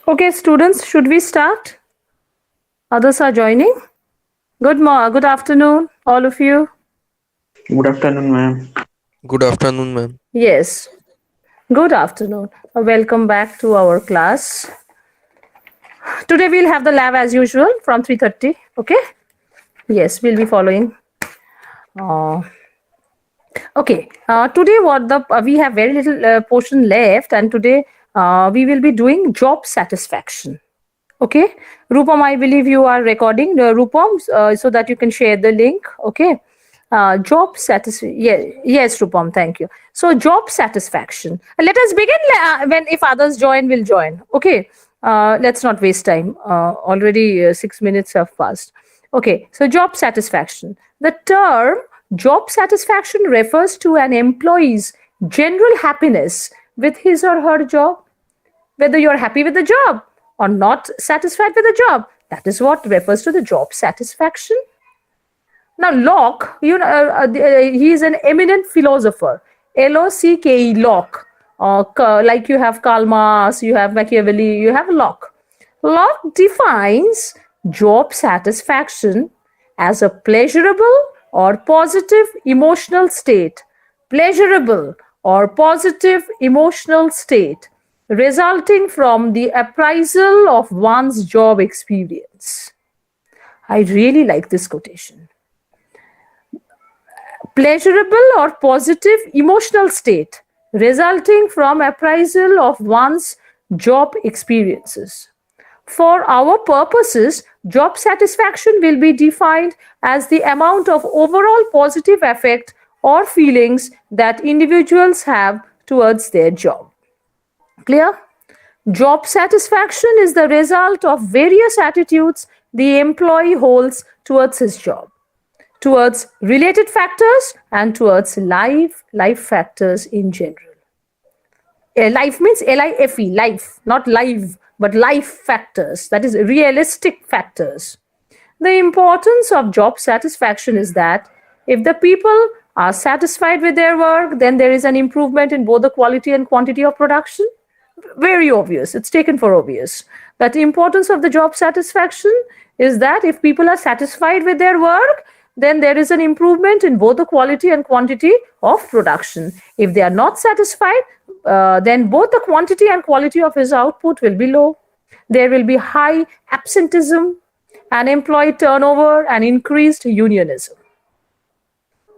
Okay, students, should we start? Others are joining. Good afternoon, all of you. Good afternoon, ma'am. Good afternoon, ma'am. Yes, good afternoon. Welcome back to our class. Today we'll have the lab as usual from 3:30. Okay. Yes, we'll be following. Okay. Today we have very little portion left, and today we will be doing job satisfaction. Okay, Rupam, I believe you are recording the Rupam, so that you can share the link. Okay, job satisfaction. Yes, Rupam, thank you. So job satisfaction. Let us begin. When if others join, we'll join. Okay, let's not waste time. Already 6 minutes have passed. Okay, so job satisfaction. The term job satisfaction refers to an employee's general happiness with his or her job. Whether you're happy with the job or not satisfied with the job, that is what refers to the job satisfaction. Now, Locke, he is an eminent philosopher. L-O-C-K-E, Locke. Like you have Karl Marx, you have Machiavelli, you have Locke. Locke defines job satisfaction as a pleasurable or positive emotional state. Pleasurable or positive emotional state resulting from the appraisal of one's job experience. I really like this quotation. Pleasurable or positive emotional state resulting from appraisal of one's job experiences. For our purposes, job satisfaction will be defined as the amount of overall positive affect or feelings that individuals have towards their job. Clear? Job satisfaction is the result of various attitudes the employee holds towards his job, towards related factors, and towards life factors in general. Life means L-I-F-E, life, not live, but life factors, that is realistic factors. The importance of job satisfaction is that if the people are satisfied with their work, then there is an improvement in both the quality and quantity of production. Very obvious, it's taken for obvious. That the importance of the job satisfaction is that if people are satisfied with their work, then there is an improvement in both the quality and quantity of production. If they are not satisfied, then both the quantity and quality of his output will be low. There will be high absenteeism, and employee turnover, and increased unionism.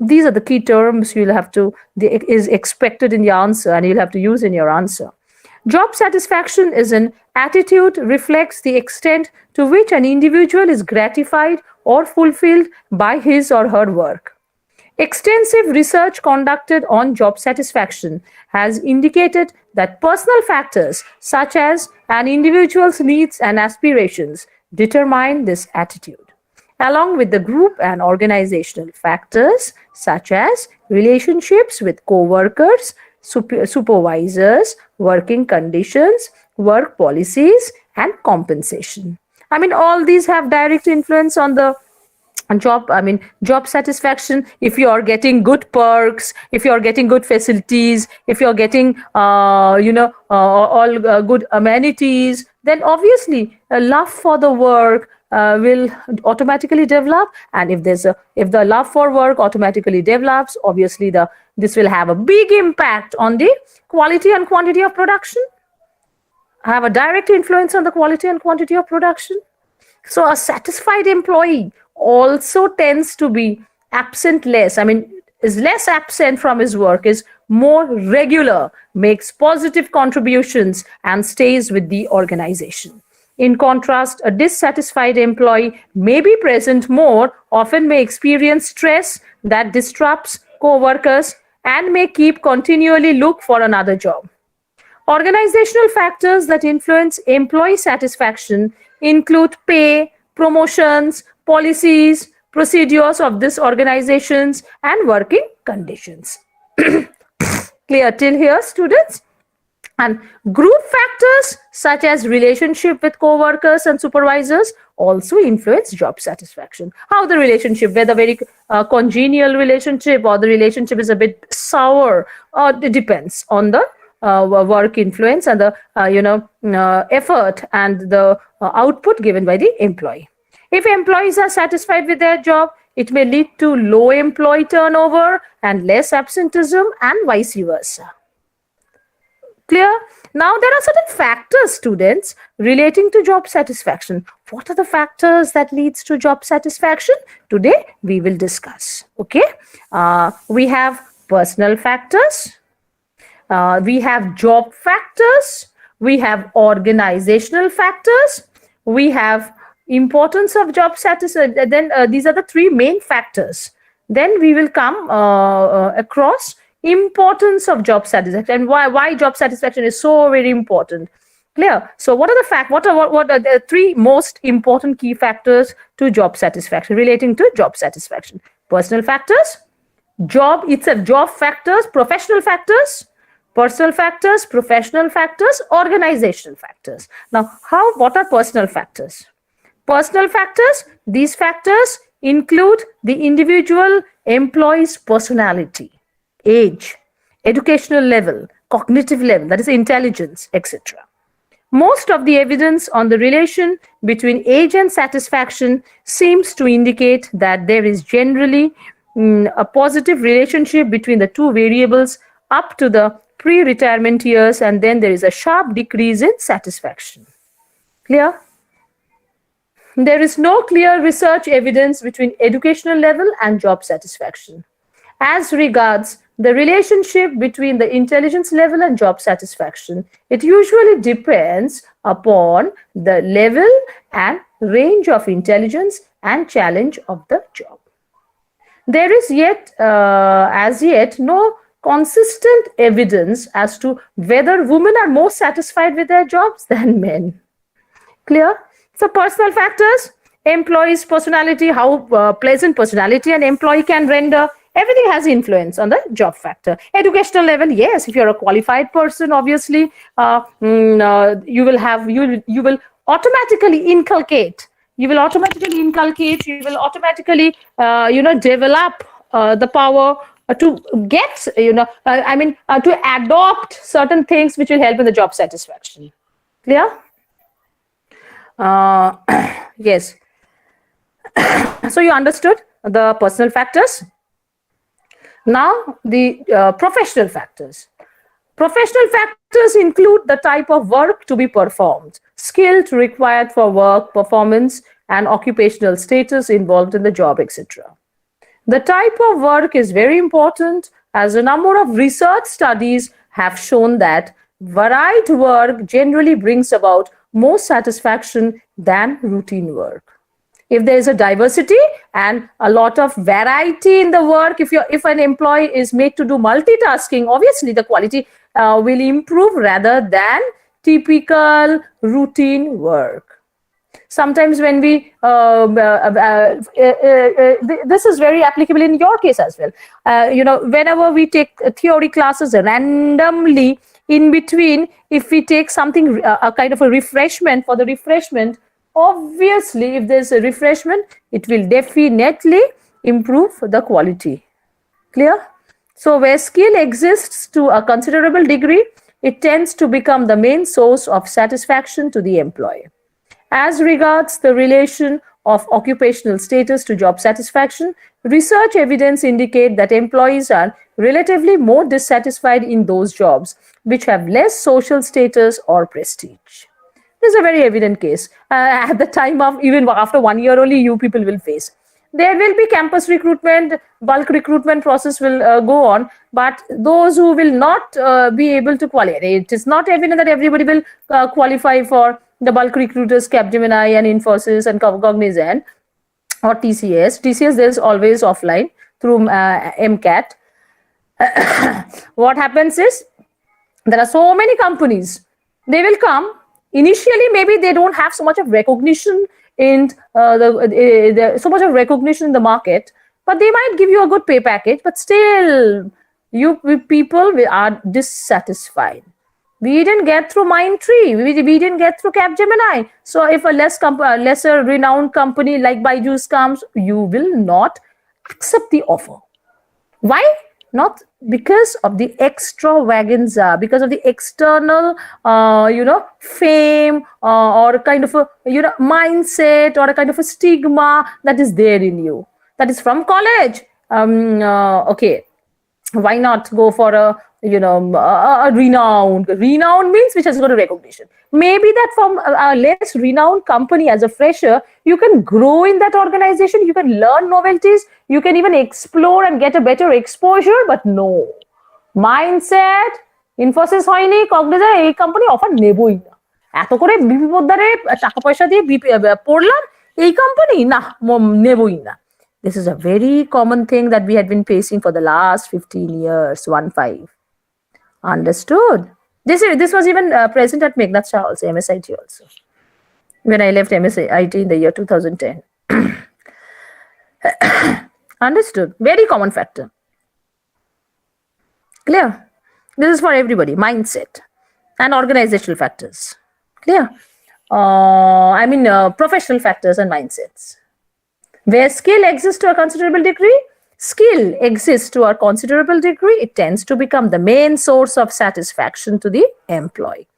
These are the key terms you'll have to, is expected in the answer, and you'll have to use in your answer. Job satisfaction is an attitude reflects the extent to which an individual is gratified or fulfilled by his or her work. Extensive research conducted on job satisfaction has indicated that personal factors such as an individual's needs and aspirations determine this attitude, along with the group and organizational factors such as relationships with co-workers, supervisors, working conditions, work policies, and compensation. I mean, all these have direct influence on the job satisfaction. If you are getting good perks, if you are getting good facilities, if you are getting all good amenities, then obviously a love for the work will automatically develop. And if the love for work automatically develops, obviously this will have a big impact on the quality and quantity of production, have a direct influence on the quality and quantity of production. So a satisfied employee also tends to be absent less. I mean, is less absent from his work, is more regular, makes positive contributions, and stays with the organization. In contrast, a dissatisfied employee may be present more, often may experience stress that disrupts co-workers, and may keep continually look for another job. Organizational factors that influence employee satisfaction include pay, promotions, policies, procedures of these organizations, and working conditions. Clear till here, students? And group factors such as relationship with co-workers and supervisors also influence job satisfaction. How the relationship, whether very congenial relationship or the relationship is a bit sour, it depends on the work influence and the effort and the output given by the employee. If employees are satisfied with their job, it may lead to low employee turnover and less absenteeism, and vice versa. Clear? Now, there are certain factors, students, relating to job satisfaction. What are the factors that leads to job satisfaction? Today, we will discuss. Okay? We have personal factors. We have job factors. We have organizational factors. We have importance of job satisfaction. Then these are the three main factors. Then we will come across importance of job satisfaction and why job satisfaction is so very important. Clear? So what are the what are the three most important key factors to job satisfaction, relating to job satisfaction? Personal factors, job factors, professional factors, personal factors, professional factors, organizational factors. Now, what are personal factors? Personal factors, these factors include the individual employee's personality, age, educational level, cognitive level, that is intelligence, etc. Most of the evidence on the relation between age and satisfaction seems to indicate that there is generally a positive relationship between the two variables up to the pre-retirement years, and then there is a sharp decrease in satisfaction. Clear? There is no clear research evidence between educational level and job satisfaction. As regards the relationship between the intelligence level and job satisfaction, it usually depends upon the level and range of intelligence and challenge of the job. There is as yet no consistent evidence as to whether women are more satisfied with their jobs than men. Clear? So personal factors, employee's personality, how pleasant personality an employee can render, everything has influence on the job factor. Educational level, yes, if you're a qualified person, obviously you will automatically inculcate. You will automatically develop the power to get, to adopt certain things which will help in the job satisfaction. Clear? Yes. So you understood the personal factors. Now, the professional factors. Professional factors include the type of work to be performed, skills required for work performance, and occupational status involved in the job, etc. The type of work is very important, as a number of research studies have shown that varied work generally brings about more satisfaction than routine work. If there is a diversity and a lot of variety in the work, if an employee is made to do multitasking, obviously the quality will improve rather than typical routine work. Sometimes when we this is very applicable in your case as well. Whenever we take theory classes randomly, in between, if we take something, a kind of a refreshment, for the refreshment, obviously if there's a refreshment, it will definitely improve the quality. Clear? So where skill exists to a considerable degree, it tends to become the main source of satisfaction to the employee. As regards the relation of occupational status to job satisfaction, research evidence indicate that employees are relatively more dissatisfied in those jobs which have less social status or prestige. This is a very evident case. At the time of, even after 1 year only, you people will face. There will be campus recruitment, bulk recruitment process will go on, but those who will not be able to qualify, it is not evident that everybody will qualify for the bulk recruiters, Capgemini and Infosys and Cognizant or TCS. TCS, there is always offline through MCAT. What happens is, there are so many companies, they will come. Initially, maybe they don't have so much of recognition in so much of recognition in the market, but they might give you a good pay package, but still people are dissatisfied. We didn't get through Mindtree, we didn't get through Capgemini. So if a lesser renowned company like Byju's comes, you will not accept the offer. Why? Not because of the extravaganza, because of the external, fame or a kind of a, mindset or a kind of a stigma that is there in you. That is from college. Okay, why not go for a renowned means which has got a recognition. Maybe that from a less renowned company, as a fresher, you can grow in that organization, you can learn novelties, you can even explore and get a better exposure, but no. Mindset, Infosys হয়নি, Cognizant এই company offer নেবই না। এত করে বিপদারে টাকা পয়সা দিয়ে পড়লাম, এই কোম্পানি না নেবই না। This is a very common thing that we had been facing for the last 15 years, 15. Understood? This was even present at Meghnad Shah also, MSIT also, when I left MSIT in the year 2010. Understood? Very common factor. Clear? This is for everybody. Mindset and organizational factors. Clear? Professional factors and mindsets. Where skill exists to a considerable degree, it tends to become the main source of satisfaction to the employee.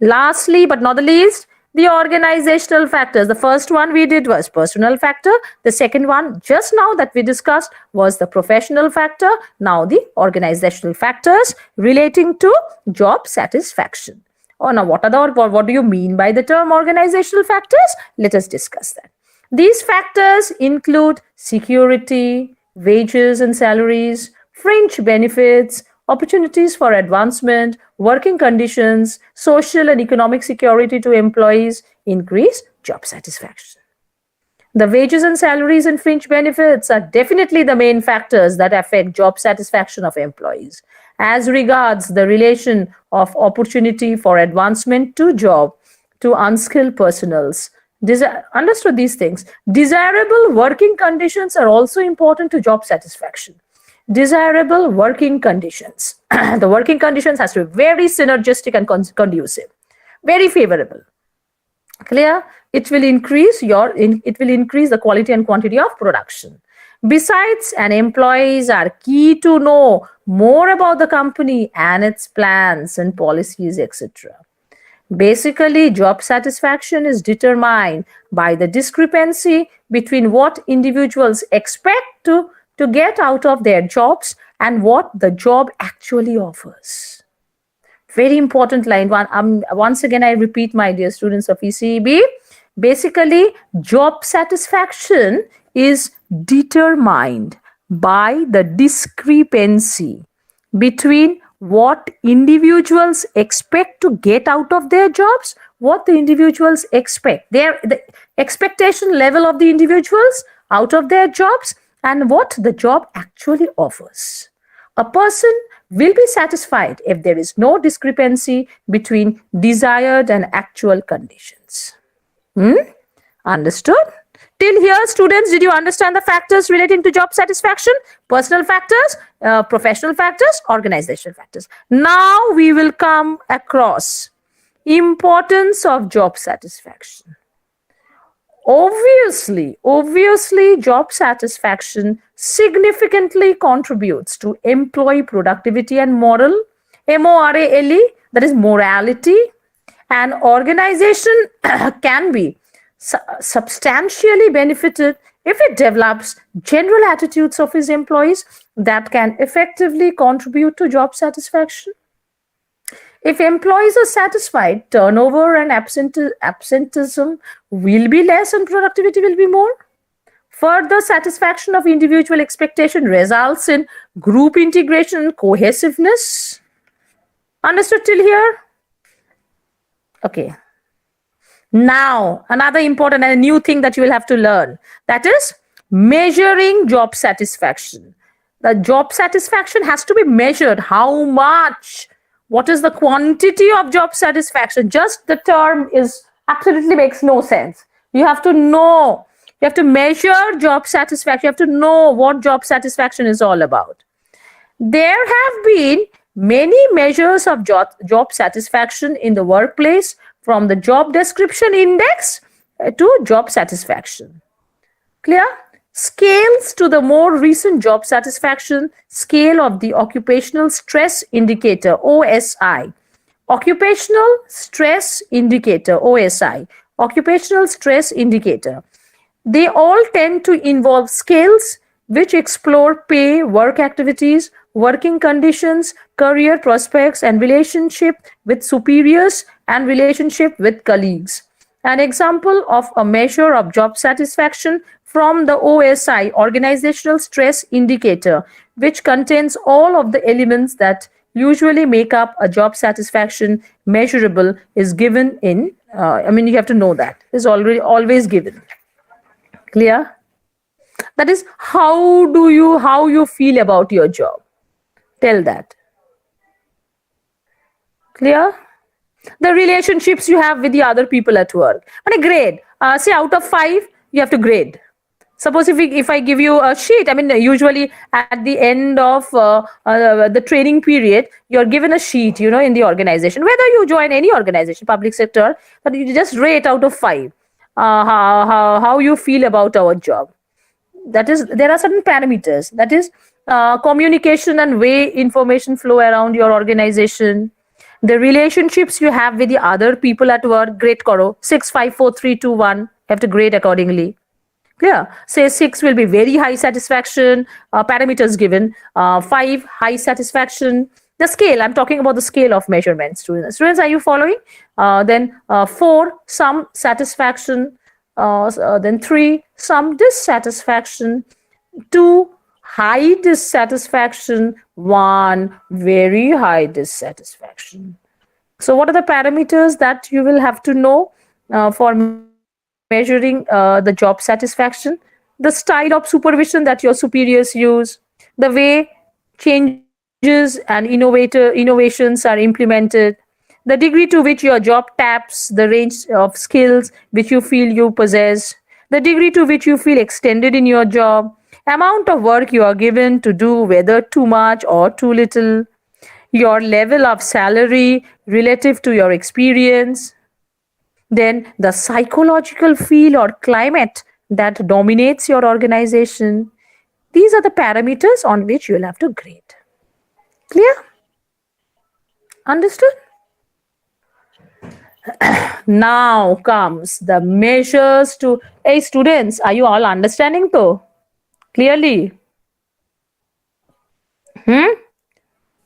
Lastly, but not the least, the organizational factors. The first one we did was personal factor. The second one just now that we discussed was the professional factor. Now the organizational factors relating to job satisfaction. Now what do you mean by the term organizational factors? Let us discuss that. These factors include security, wages and salaries, fringe benefits, opportunities for advancement, working conditions, social and economic security to employees, increase job satisfaction. The wages and salaries and fringe benefits are definitely the main factors that affect job satisfaction of employees. As regards the relation of opportunity for advancement to job to unskilled personals, understood these things. Desirable working conditions are also important to job satisfaction. Desirable working conditions. The working conditions has to be very synergistic and conducive, very favorable. Clear? It will increase the quality and quantity of production. Besides, employees are key to know more about the company and its plans and policies, etc. Basically, job satisfaction is determined by the discrepancy between what individuals expect to get out of their jobs and what the job actually offers. Very important line. Once again, I repeat, my dear students of ECEB. Basically, job satisfaction is determined by the discrepancy between what individuals expect to get out of their jobs, what the individuals expect, the expectation level of the individuals out of their jobs, and what the job actually offers. A person will be satisfied if there is no discrepancy between desired and actual conditions. Understood? Till here, students, did you understand the factors relating to job satisfaction? Personal factors, professional factors, organizational factors. Now we will come across importance of job satisfaction. Obviously, job satisfaction significantly contributes to employee productivity and morale, MORALE, that is morality. An organization can be substantially benefited if it develops general attitudes of its employees that can effectively contribute to job satisfaction. If employees are satisfied, turnover and absenteeism will be less and productivity will be more. Further satisfaction of individual expectation results in group integration and cohesiveness. Understood till here? Okay. Now, another important and new thing that you will have to learn, that is measuring job satisfaction. The job satisfaction has to be measured. How much? What is the quantity of job satisfaction? Just the term is absolutely makes no sense. You have to know. You have to measure job satisfaction. You have to know what job satisfaction is all about. There have been many measures of job satisfaction in the workplace, from the job description index to job satisfaction. Clear? Scales to the more recent job satisfaction scale of the occupational stress indicator, OSI. Occupational stress indicator, OSI. Occupational stress indicator. They all tend to involve scales which explore pay, work activities, working conditions, career prospects, and relationship with superiors and relationship with colleagues. An example of a measure of job satisfaction from the OSI, Organizational Stress Indicator, which contains all of the elements that usually make up a job satisfaction measurable, is given in, you have to know that, is always given. Clear? That is, how you feel about your job. Tell that. Clear? The relationships you have with the other people at work. And a grade. Say out of 5, you have to grade. Suppose if I give you a sheet, usually at the end of the training period, you're given a sheet, in the organization. Whether you join any organization, public sector, that you just rate out of 5 how you feel about our job. That is, there are certain parameters. That is, communication and way information flow around your organization. The relationships you have with the other people at work, grade karo. 6, 5, 4, 3, 2, 1. You have to grade accordingly. Clear? Say 6 will be very high satisfaction, parameters given. 5, high satisfaction. The scale, I'm talking about the scale of measurement, students. Students, are you following? Then 4, some satisfaction. Then 3, some dissatisfaction. 2, high dissatisfaction. 1, very high dissatisfaction. So what are the parameters that you will have to know for measuring the job satisfaction? The style of supervision that your superiors use, the way changes and innovations are implemented, the degree to which your job taps the range of skills which you feel you possess, the degree to which you feel extended in your job, amount of work you are given to do, whether too much or too little, your level of salary relative to your experience, then the psychological feel or climate that dominates your organization. These are the parameters on which you will have to grade. Clear? Understood? Now comes the measures to. Hey, students, are you all understanding though? Clearly?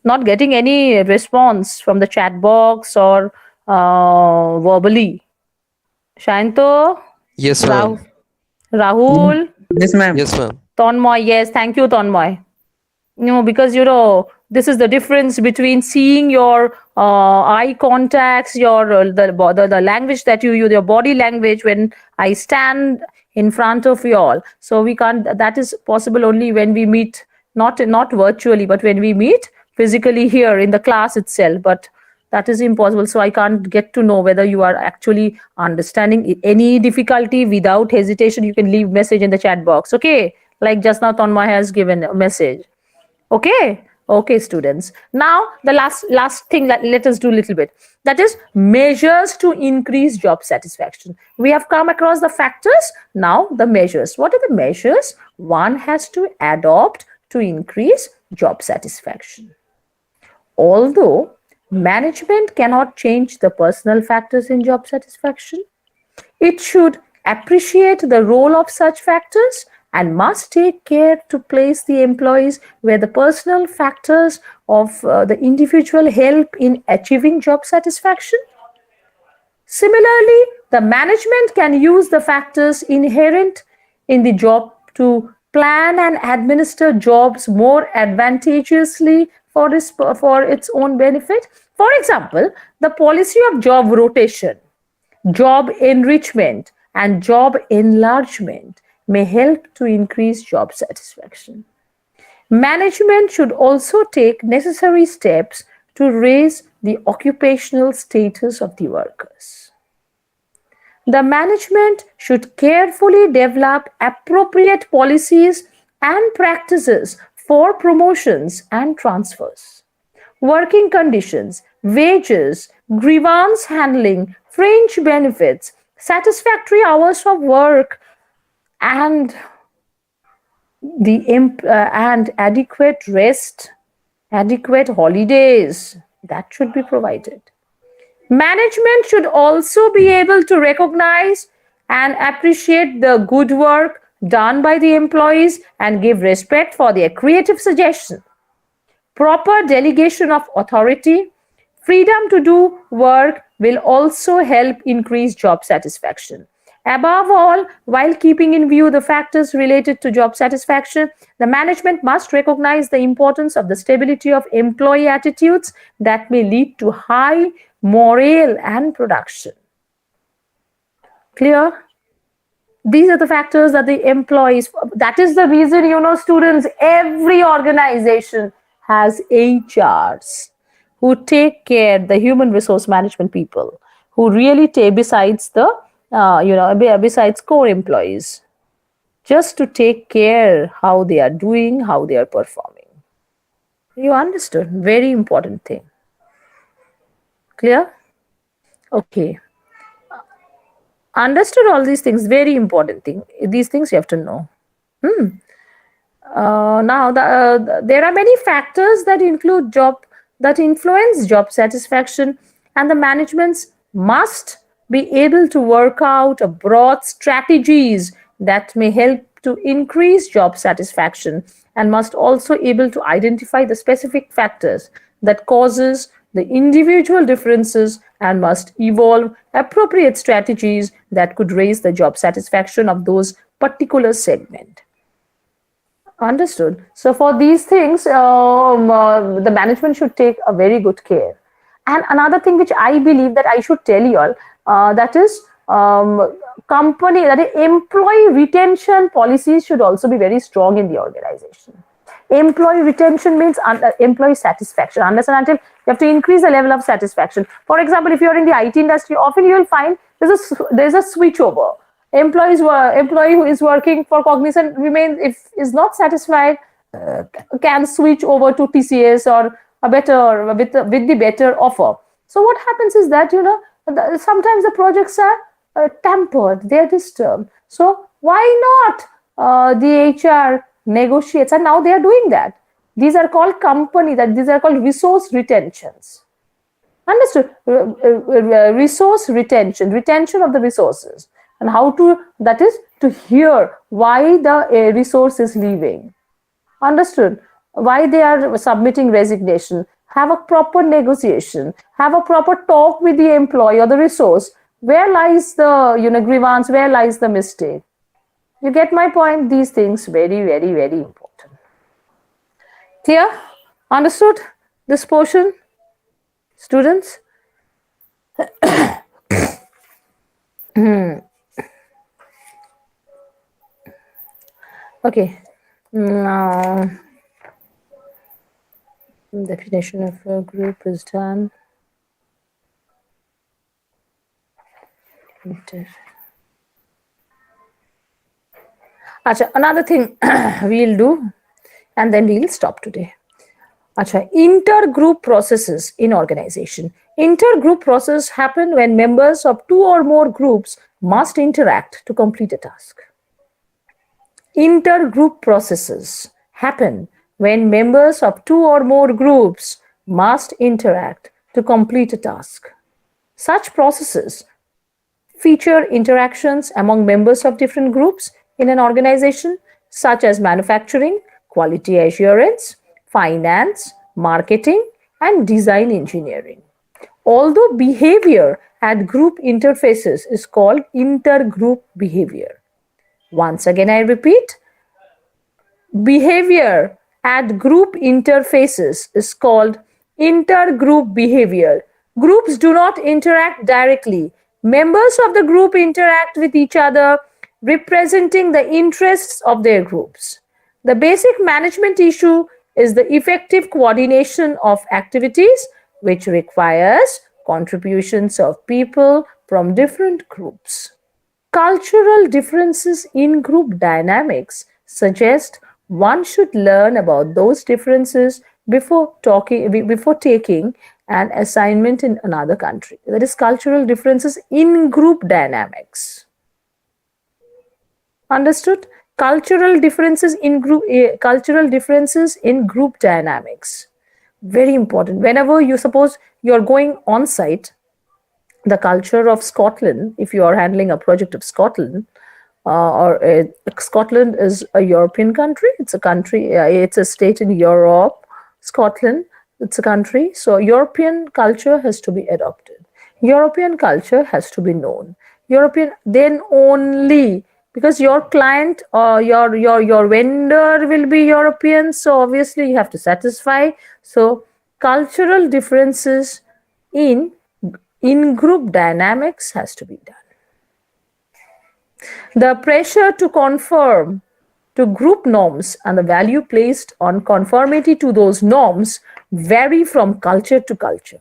Not getting any response from the chat box or verbally. Shanto, Yes, Rahul, ma'am. Rahul, Yes, ma'am. Yes, ma'am. Tonmoy. Yes, thank you, Tonmoy. Because this is the difference between seeing your eye contacts, your the language that you use, your body language when I stand in front of you all. So we can't. That is possible only when we meet, not virtually, but when we meet physically here in the class itself. But that is impossible. So I can't get to know whether you are actually understanding. Any difficulty, without hesitation, you can leave message in the chat box. Okay, like just now, Tonma has given a message. Okay, students. Now the last thing that let us do a little bit. That is measures to increase job satisfaction. We have come across the factors. Now the measures. What are the measures one has to adopt to increase job satisfaction? Although management cannot change the personal factors in job satisfaction, it should appreciate the role of such factors and must take care to place the employees where the personal factors of the individual help in achieving job satisfaction. Similarly, the management can use the factors inherent in the job to plan and administer jobs more advantageously for its own benefit. For example, the policy of job rotation, job enrichment, and job enlargement may help to increase job satisfaction. Management should also take necessary steps to raise the occupational status of the workers. The management should carefully develop appropriate policies and practices for promotions and transfers. Working conditions, wages, grievance handling, fringe benefits, satisfactory hours of work, and and adequate rest, adequate holidays that should be provided. Management should also be able to recognize and appreciate the good work done by the employees and give respect for their creative suggestions. Proper delegation of authority, freedom to do work will also help increase job satisfaction. Above all, while keeping in view the factors related to job satisfaction, the management must recognize the importance of the stability of employee attitudes that may lead to high morale and production. Clear? These are the factors that the employees, that is the reason, students, every organization has HRs who take care, the human resource management people who really take, besides the besides core employees, just to take care how they are doing, how they are performing. You understood? Very important thing. Clear? Okay. Understood all these things. Very important thing. These things you have to know. Now, there are many factors that influence job satisfaction, and the managements must be able to work out a broad strategies that may help to increase job satisfaction, and must also able to identify the specific factors that causes the individual differences and must evolve appropriate strategies that could raise the job satisfaction of those particular segment. Understood. So for these things, the management should take a very good care. And another thing which I believe that I should tell you all, that is employee retention policies should also be very strong in the organization. Employee retention means employee satisfaction. Unless and until you have to increase the level of satisfaction. For example, if you're in the IT industry, often you will find there's a switchover. Employee who is working for Cognizant if is not satisfied, can switch over to TCS or with the better offer. So what happens is that sometimes the projects are tampered, they are disturbed. So why not the HR negotiates, and now they are doing that. These are called resource retentions. Understood. Resource retention of the resources, and how to, that is to hear why the resource is leaving. Understood. Why they are submitting resignation. Have a proper negotiation. Have a proper talk with the employee or the resource. Where lies the grievance? Where lies the mistake? You get my point? These things very, very, very important. Clear? Understood this portion, students? Okay. Now, definition of a group is done. Acha, another thing we'll do, and then we'll stop today. Acha, intergroup processes in organization. Intergroup process happen when members of two or more groups must interact to complete a task. Intergroup processes happen when members of two or more groups must interact to complete a task. Such processes feature interactions among members of different groups in an organization, such as manufacturing, quality assurance, finance, marketing, and design engineering. Although behavior at group interfaces is called intergroup behavior. Once again, I repeat, behavior at group interfaces is called intergroup behavior. Groups do not interact directly. Members of the group interact with each other, representing the interests of their groups. The basic management issue is the effective coordination of activities, which requires contributions of people from different groups. Cultural differences in group dynamics suggest one should learn about those differences before taking an assignment in another country. That is cultural differences in group dynamics. Understood? Cultural differences in group dynamics. Very important. Whenever you suppose you're going on site, the culture of Scotland, if you are handling a project of Scotland, Scotland is a European country. It's a country. It's a state in Europe. Scotland, it's a country. So European culture has to be adopted. European culture has to be known. European, then only, because your client or your vendor will be European. So obviously you have to satisfy. So cultural differences in group dynamics has to be done. The pressure to conform to group norms and the value placed on conformity to those norms vary from culture to culture.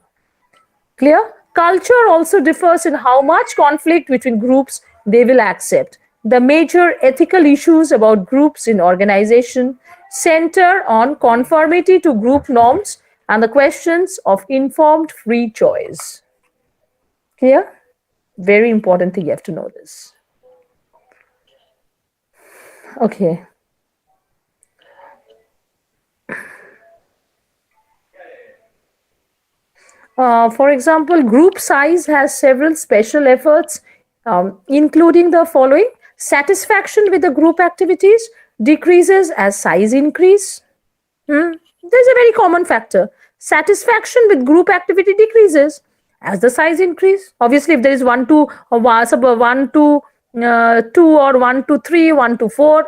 Clear? Culture also differs in how much conflict between groups they will accept. The major ethical issues about groups in organization center on conformity to group norms and the questions of informed free choice. Clear? Very important thing, you have to know this. Okay. For example, group size has several special efforts, including the following. Satisfaction with the group activities decreases as size increase. There's a very common factor. Satisfaction with group activity decreases as the size increase. Obviously, if there is 1 to 1 to 2 or 1 to 3, 1 to 4,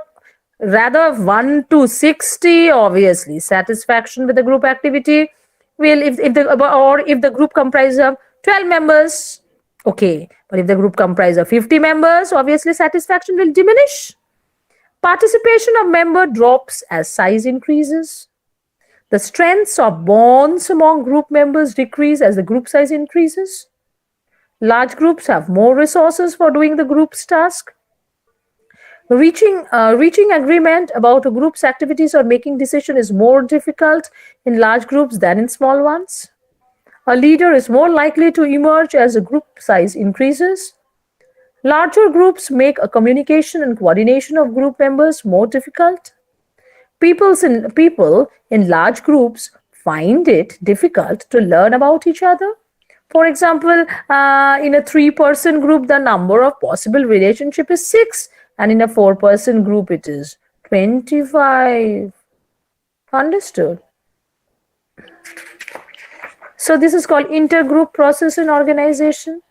rather 1 to 60, obviously satisfaction with the group activity will, if the group comprises of 12 members, okay, but if the group comprises of 50 members, obviously satisfaction will diminish. Participation of member drops as size increases. The strengths of bonds among group members decrease as the group size increases. Large groups have more resources for doing the group's task. Reaching agreement about a group's activities or making decision is more difficult in large groups than in small ones. A leader is more likely to emerge as the group size increases. Larger groups make a communication and coordination of group members more difficult. People in large groups find it difficult to learn about each other. For example, in a 3-person group, the number of possible relationship is 6, and in a 4-person group, it is 25. Understood? So this is called intergroup process in organization.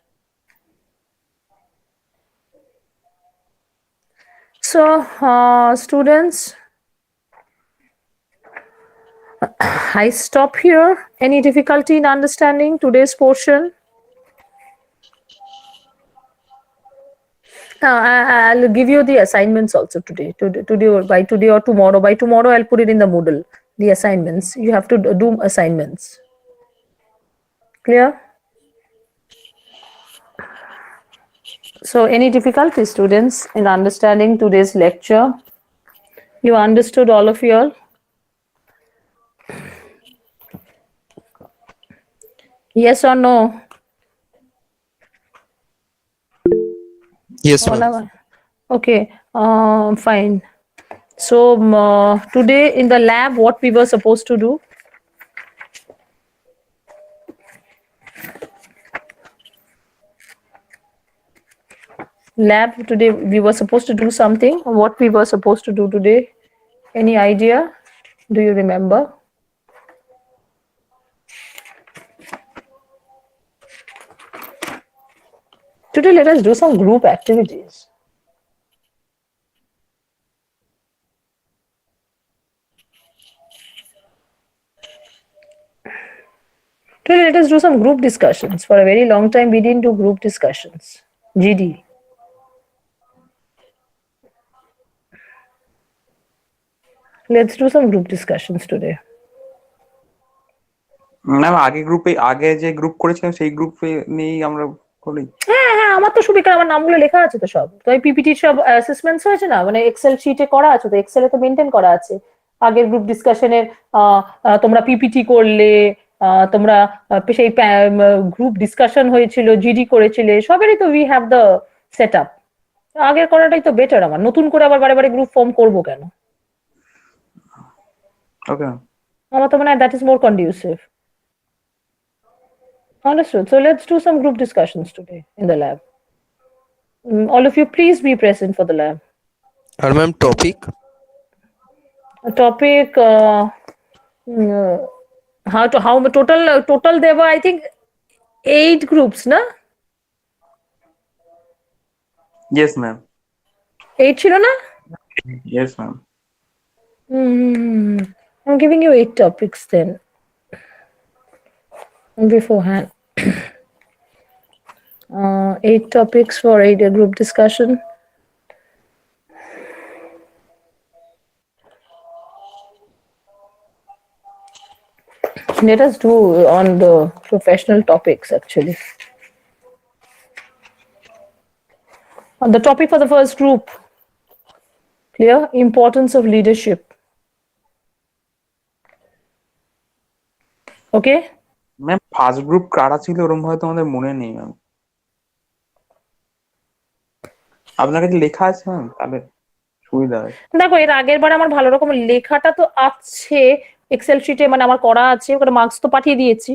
So students, I stop here. Any difficulty in understanding today's portion? I'll give you the assignments also today. Today or by today or tomorrow. By tomorrow, I'll put it in the Moodle. The assignments. You have to do assignments. Clear? So, any difficulty, students, in understanding today's lecture? You understood all of you all? Yes or no? Yes, ma'am. Okay, fine. So today in the lab, what we were supposed to do? Lab today, we were supposed to do something. What we were supposed to do today? Any idea? Do you remember? Today, let us do some group activities. Today, let us do some group discussions. For a very long time, we didn't do group discussions. GD. Let's do some group discussions today. Ma'am আগে যে group করেছিলাম সেই গ্রুপে নিয়েই আমরা করি। হ্যাঁ আমার তো সুবিকার আমার নামগুলো লেখা আছে তো সব। তো পিপিটি সব অ্যাসেসমেন্টস হয়েছে না, মানে এক্সেল শিটে করা আছে, তো এক্সেলে তো মেনটেন করা আছে। আগের গ্রুপ ডিসকাশনের তোমরা পিপিটি করলে, তোমরা সেই গ্রুপ ডিসকাশন হয়েছিল, জিডি করেছিলে, সবেরই তো we have the set up. আগের করাটাই তো বেটার। আমার নতুন করে আবার বারে বারে গ্রুপ ফর্ম করবো কেন? ওকে, আমার তো মনে হয় that is more conducive. Understood. So let's do some group discussions today in the lab. All of you, please be present for the lab. And ma'am, topic? A topic, how total there were, I think, 8 groups, na? Yes ma'am. 8 ছিল না? Yes ma'am. I'm giving you 8 topics then beforehand. 8 topics for a group discussion. Let us do on the professional topics actually. On the topic for the first group, clear? Importance of leadership. Okay? Ma'am first group কারা ছিল ওরকম হয়তো আমাদের মনে নেই ma'am. আপনার কাছে লেখা আছে ম্যাম? তাহলে সুবিধা হয়। দেখো, এর আগের বার আমার ভালো রকম লেখাটা তো আছে এক্সেল শিটে, মানে আমার করা আছে, ওখানে মার্কস তো পাঠিয়ে দিয়েছি।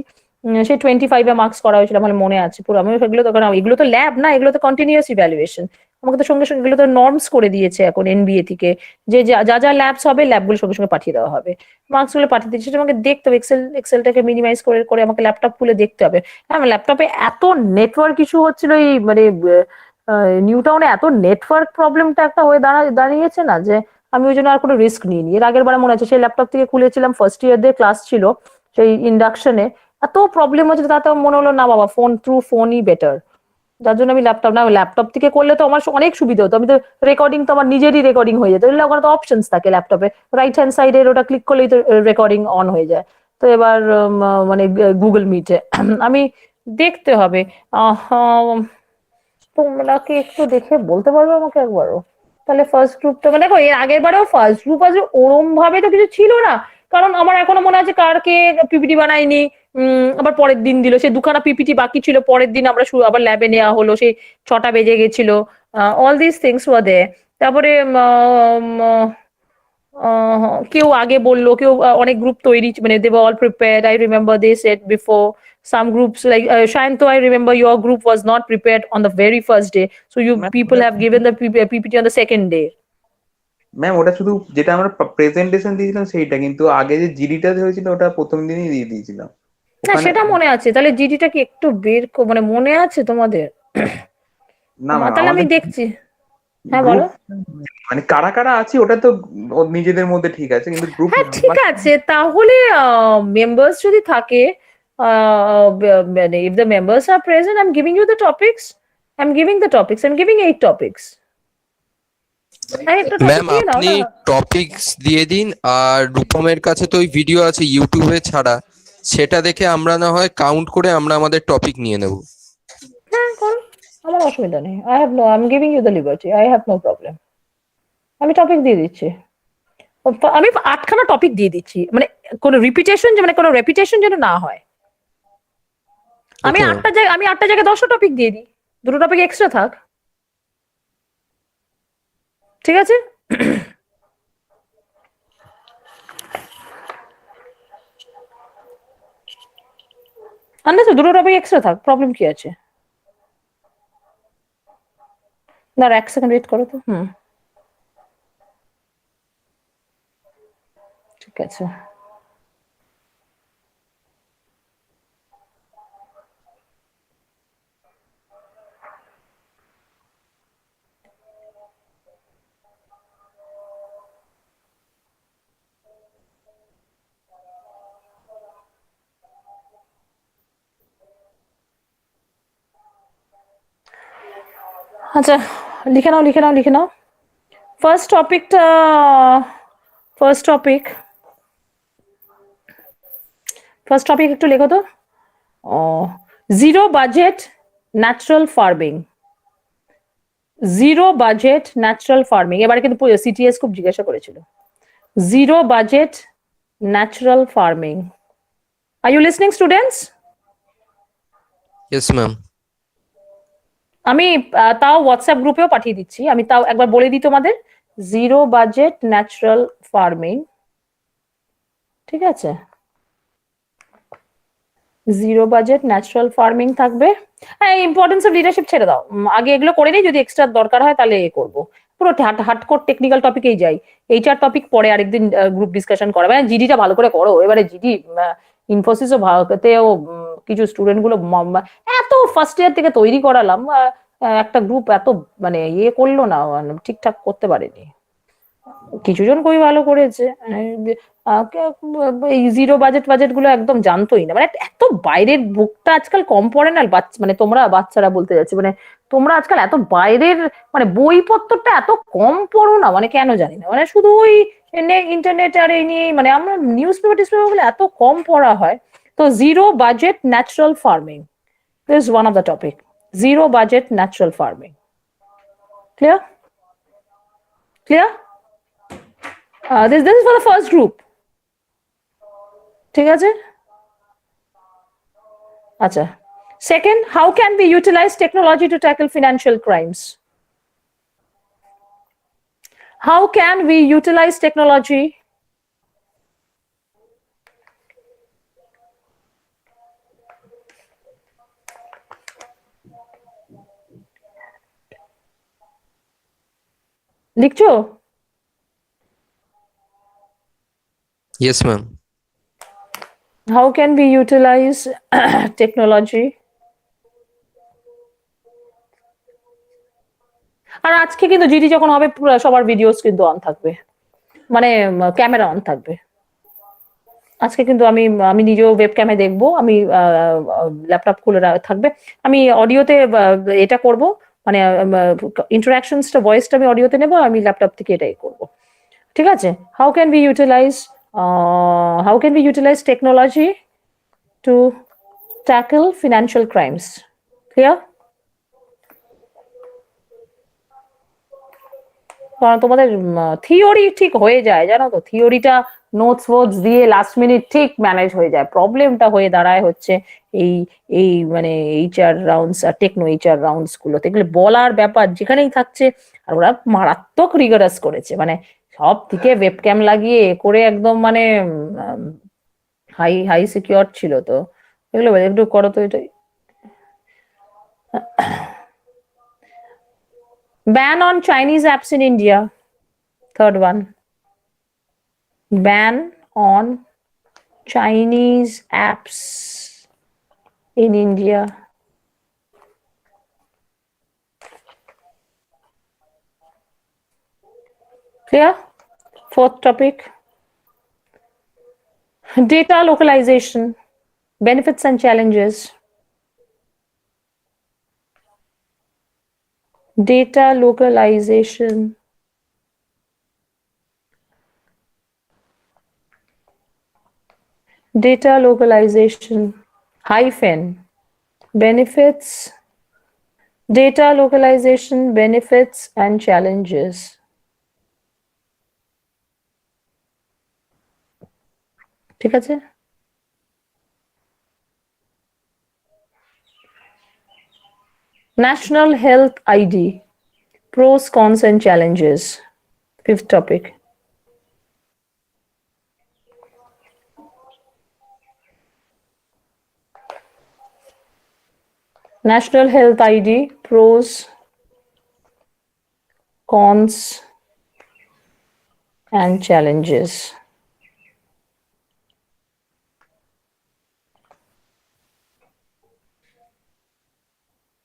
সেই 25 মার্কস করা হয়েছিল, আমার মনে আছে পুরো। আমি সেগুলো তো, কারণ এগুলো তো ল্যাব না, এগুলো তো কন্টিনিউয়াস ইভ্যালুয়েশন। আমাকে তো সঙ্গে সঙ্গে এগুলো তো নর্মস করে দিয়েছে এখন এনবিএ থেকে, যে যা ল্যাবস হবে ল্যাবগুলো সঙ্গে সঙ্গে পাঠিয়ে দেওয়া হবে। মার্কস গুলো পাঠিয়ে দিয়েছে, সেটা আমাকে দেখতে হবে। এক্সেলটাকে মিনিমাইজ করে করে আমাকে ল্যাপটপ খুলে দেখতে হবে। হ্যাঁ, আমার ল্যাপটপে এত নেটওয়ার্ক ইস্যু হচ্ছিল, এই মানে নিউ টাউনে এত নেটওয়ার্ক প্রবলেমটা একটা হয়ে দাঁড়িয়েছে না, যে আমি ওই জন্য আর কোনো রিস্ক নিইনি। এর আগের বারে মনে আছে, সেই ল্যাপটপ থেকে খুলেছিলাম, ফার্স্ট ইয়ার দিয়ে ক্লাস ছিল, সেই ইন্ডাকশনে এত প্রবলেম হচ্ছে, তাতে মনে হলো না বাবা, ফোনই বেটার। যার জন্য আমি ল্যাপটপ থেকে করলে তো আমার অনেক সুবিধা হতো। আমি তো রেকর্ডিং তো আমার নিজেরই রেকর্ডিং হয়ে যেত। ওখানে তো অপশনস থাকে ল্যাপটপে, রাইট হ্যান্ড সাইডের ওটা ক্লিক করলেই তো রেকর্ডিং অন হয়ে যায়। তো এবার মানে গুগল মিটে আমি দেখতে হবে। তোমরা কি একটু দেখে বলতে পারবে আমাকে একবারও? তাহলে ফার্স্ট গ্রুপটা, মানে দেখো, এর আগের বারেও ফার্স্ট গ্রুপ আছে ওরম ভাবে তো কিছু ছিল না, কারণ আমার এখনো মনে আছে কার কে পিপিটি বানায়নি, আবার পরের দিন দিল। সে 2খানা পিপিটি বাকি ছিল, পরের দিন আমরা আবার ল্যাবে নেওয়া হলো, সেই 6টা বেজে গেছিল। All this things were there. তারপরে কেউ আগে বললো, কেউ অনেক গ্রুপ তৈরি, মানে they were all prepared, I remember they said before. Some groups like Shayanto, I remember your group was not prepared on the very first day, so you ma'am people have given the PPT on the second day. Ma'am ওটা শুধু যেটা আমরা presentation দিয়েছিলাম সেইটা, কিন্তু আগে যে জিডিটা হয়েছিল ওটা প্রথম দিনই দিয়ে দিয়েছিলাম না ওখানে। সেটা মনে আছে, তাহলে জিডিটা কি একটু মানে মনে আছে তোমাদের? না ম্যাম তাহলে আমি আমাদের দেখছি। হ্যাঁ গ্রুপ বলো। মানে কারা কারা আছি ওটা তো নিজেদের মধ্যে ঠিক আছে, কিন্তু গ্রুপ হ্যাঁ ঠিক আছে, তাহলে মেম্বার্স যদি থাকে, মানে if the members are present, I'm giving you the topics. I'm giving 8 topics. একটা টপিক ম্যাম দিয়ে দাও আপনি না। টপিকস দিয়ে দিন, আর রূপমের কাছে তো ওই ভিডিও আছে ইউটিউবে ছাড়া, সেটা দেখে আমরা না হয় কাউন্ট করে আমরা আমাদের টপিক নিয়ে নেব। হ্যাঁ করো, আমার অসুবিধা নেই। I'm giving you the liberty. I have no problem. আমি টপিক দিয়ে দিচ্ছি। আমি 8খানা টপিক দিয়ে দিচ্ছি, মানে কোনো রিপিটেশন, মানে কোনো রেপিটেশন যেন না হয়। আমি Okay, 8টা জায়গায় 10টা টপিক দিয়ে দিই, 2টো টপিক এক্সট্রা থাক, ঠিক আছে? আন্দাজ 2টো টপিক এক্সট্রা থাক, প্রবলেম কি আছে? দাঁড়া 1 সেকেন্ড ওয়েট করো তো। ঠিক আছে। আচ্ছা লিখে নাও। ফার্স্ট টপিক একটু লেখো তো। Zero budget natural farming. এবারে কিন্তু সিটিএস খুব জিজ্ঞাসা করেছিল, zero budget natural farming. Are you listening students? yes ma'am. আমি তাও হোয়াটসঅ্যাপ গ্রুপেও পাঠিয়ে দিচ্ছি, আমি তাও একবার বলে দিই তোমাদের, জিরো বাজেট ন্যাচারাল ফার্মিং, ঠিক আছে? জিরো বাজেট ন্যাচারাল ফার্মিং থাকবে। হ্যাঁ, ইম্পর্টেন্স অফ লিডারশিপ ছেড়ে দাও, আগে এগুলো করে নিই, যদি এক্সট্রা দরকার হয় তাহলে করবো। পুরো হার্ডকোর টেকনিক্যাল টপিকেই যাই। এইচআর টপিক পরে আরেকদিন গ্রুপ ডিসকাশন করা, মানে জিডিটা ভালো করে করো। এবারে জিডি ইনফোসিসও ভারতেও কিছু স্টুডেন্ট গুলো এত ফার্স্ট ইয়ার থেকে তৈরি করালাম, একটা গ্রুপ এত মানে করলো না, ঠিকঠাক করতে পারেনি। কিছুজন খুবই ভালো করেছে, এই জিরো বাজেট গুলো একদম জানতোই না, মানে এত বাইরের বুকটা আজকাল কম পড়ে না মানে তোমরা বাচ্চারা বলতে যাচ্ছে, মানে তোমরা আজকাল এত বাইরের মানে বইপত্রটা এত কম পড়ো না, মানে কেন জানি না, মানে শুধু ওই ইন্টারনেট আর এই নিয়েই, মানে আমরা নিউজ পেপার গুলো এত কম পড়া হয়। তো zero budget natural farming is one of the topic. Zero budget natural farming. Clear? This is for the first group. ঠিক আছে? আচ্ছা। Second, how can we utilize technology to tackle financial crimes? How can we utilize technology লিখছো? yes ma'am. How can we utilize technology? আর আজকে কিন্তু GD যখন হবে সবার videos কিন্তু অন থাকবে, মানে ক্যামেরা অন থাকবে। আজকে কিন্তু আমি নিজেও ওয়েব ক্যামে দেখবো, আমি ল্যাপটপ খুলে থাকবে, আমি অডিওতে এটা করব, মানে ইন্টারাকশনসটা ভয়েসটা আমি অডিওতে নেবো, আমি ল্যাপটপ থেকে এটাই করব, ঠিক আছে? How can be utilize technology to tackle financial crimes? Clear? কারণ তোমাদের থিওরি ঠিক হয়ে যায়, জানো তো, থিওরিটা নোটস ফোটস দিয়ে লাস্ট মিনিট ঠিক ম্যানেজ হয়ে যায়। প্রবলেমটা হয়ে দাঁড়ায় হচ্ছে এই এই মানে এইচআর রাউন্ডস আর টেকনো এইচআর রাউন্ডস গুলোতে, এগুলো বলার ব্যাপার যেখানেই থাকছে। আর ওরা মারাত্মক রিগারাস করেছে, মানে সব থেকে ওয়েবক্যাম লাগিয়ে করে একদম মানে হাই হাই সিকিউর ছিল। তো এগুলো একটু করো তো এটাই। Ban on Chinese apps in India. Third one. Ban on Chinese apps in India. Clear? Fourth topic. Data localization, benefits and challenges. Data localization. Data localization hyphen benefits. Data localization benefits and challenges. ঠিক আছে? National Health ID, pros, cons, and challenges. Fifth topic. National Health ID, pros, cons, and challenges.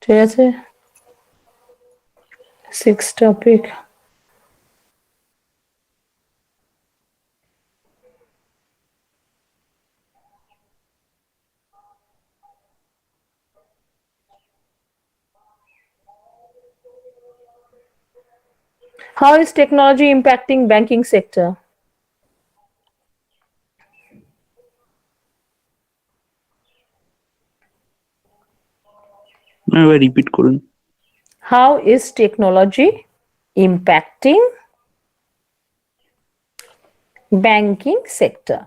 ঠিক আছে? Sixth topic. How is technology impacting banking sector? এবার repeat করুন। How is technology impacting banking sector?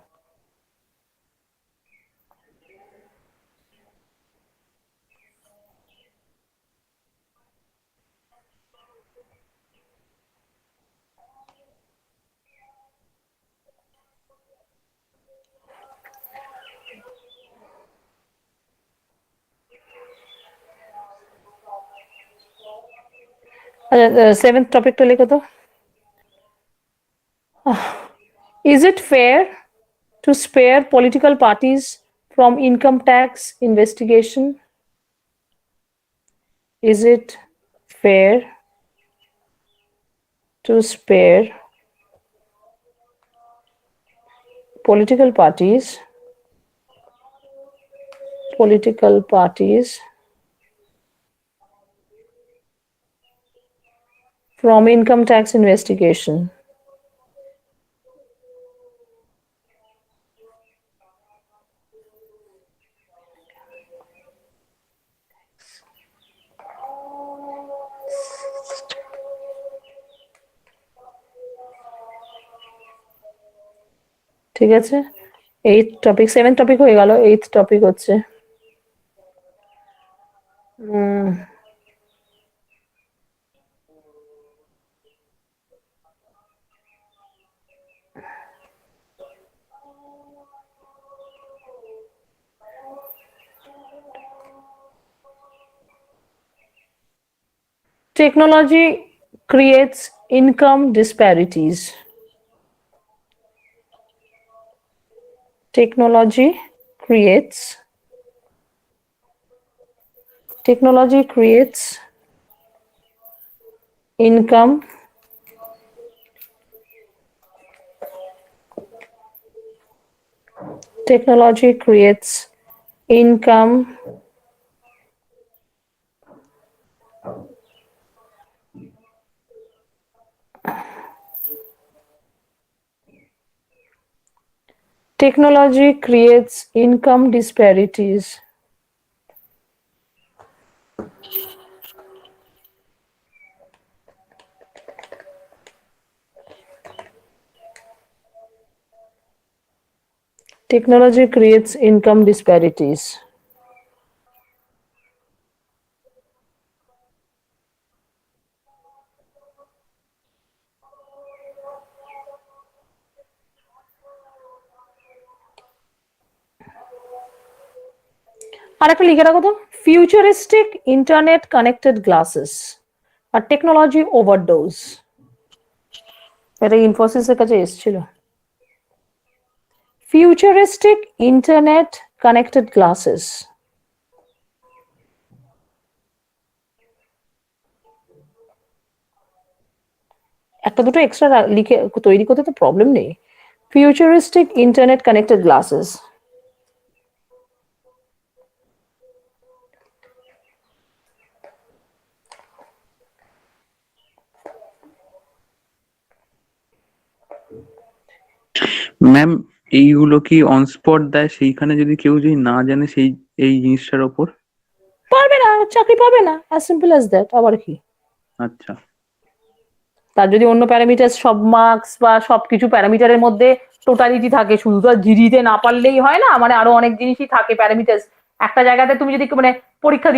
Seventh topic টা লেখো তো। Is it fair to spare political parties from income tax investigation? Is it fair to spare political parties from income tax investigation? ঠিক আছে? Eighth topic, seventh topic হয়ে গেল। Eighth topic হচ্ছে technology creates income disparities. Technology creates income technology creates income technology creates income disparities. Technology creates income disparities. আর একটা লিখে রাখো তো, futuristic internet connected glasses আর technology overdose. এটা ইনফোসিসের কাছে এসেছিল। Futuristic internet connected glasses. একটা দুটো এক্সট্রা লিখে তৈরি করতে তো প্রবলেম নেই। Futuristic internet connected glasses. Ma'am এইগুলো কি অন স্পট দেয়, সেইখানে যদি কেউ যদি না জানে সেই এই জিনিসটার ওপর? পারবে না, চাকরি পাবে না, অ্যাজ সিম্পল অ্যাজ দ্যাট। আবার কি, আচ্ছা। তার যদি অন্য প্যারামিটার সব মার্কস বা সবকিছু প্যারামিটারের মধ্যে টোটালিটি থাকে, শুধু তো জিডিতে না পারলেই হয় না, মানে আরো অনেক জিনিসই থাকে প্যারামিটার। একটা জায়গাতে তুমি যদি মানে পরীক্ষা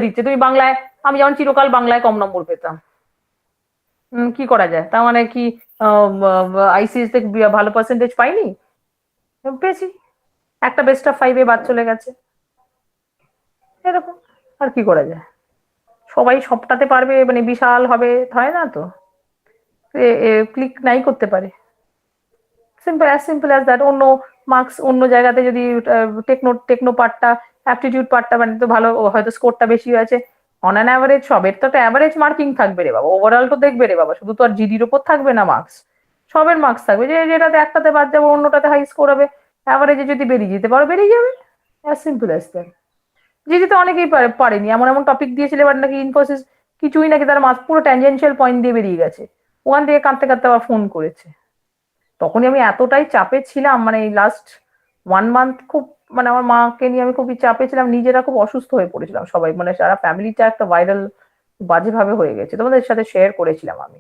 দিচ্ছে তুমি বাংলায়, আমি যেমন চিরকাল বাংলায় কম নম্বর পেতাম, কি করা যায়, তার মানে কি আইসিএস থেকে ভালো পার্সেন্টেজ পাইনি? পেয়েছি, একটা বেস্ট অফ ফাইভে বাদ চলে গেছে, এরকম। আর কি করা যায়, সবাই সবটাতে পারবে মানে বিশাল হবে হয় না তো, ক্লিক নাই করতে পারে। Simple as that. অন্য মার্কস অন্য জায়গাতে যদি টেকনো পার্টটা, অ্যাপটিটিউড পার্টটা মানে তো ভালো, হয়তো স্কোরটা বেশি হয়েছে, অন অ্যান অ্যাভারেজ সবের তো একটা অ্যাভারেজ মার্কিং থাকবে রে বাবা, ওভারঅল তো দেখবে রে বাবা, শুধু তো আর জিডির ওপর থাকবে না মার্কস, সবের মার্কস থাকবে, যে যেটাতে একটাতে বাদ যাবে অন্যটাতে হাই স্কোর হবে, অ্যাভারেজে যদি বেরিয়ে যেতে পারো বেরিয়ে যাবে, অ্যাজ সিম্পল অ্যাজ দ্যাট। জিডিতে অনেকেই পারেনি, এমন এমন টপিক দিয়েছিল এবার নাকি ইনফোসিস কিছুই নাকি তার মার্কস পুরো ট্যানজেনশিয়াল পয়েন্ট দিয়ে বেরিয়ে গেছে, ওখান থেকে কাঁদতে কাঁদতে আবার ফোন করেছে। তখনই আমি এতটাই চাপে ছিলাম, মানে এই লাস্ট 1 মান্থ খুব, মানে আমার মাকে নিয়ে আমি খুবই চাপে ছিলাম, নিজেরা খুব অসুস্থ হয়ে পড়েছিলাম সবাই, মানে সারা ফ্যামিলিটা একটা ভাইরাল বাজেভাবে হয়ে গেছে, তোমাদের সাথে শেয়ার করেছিলাম আমি।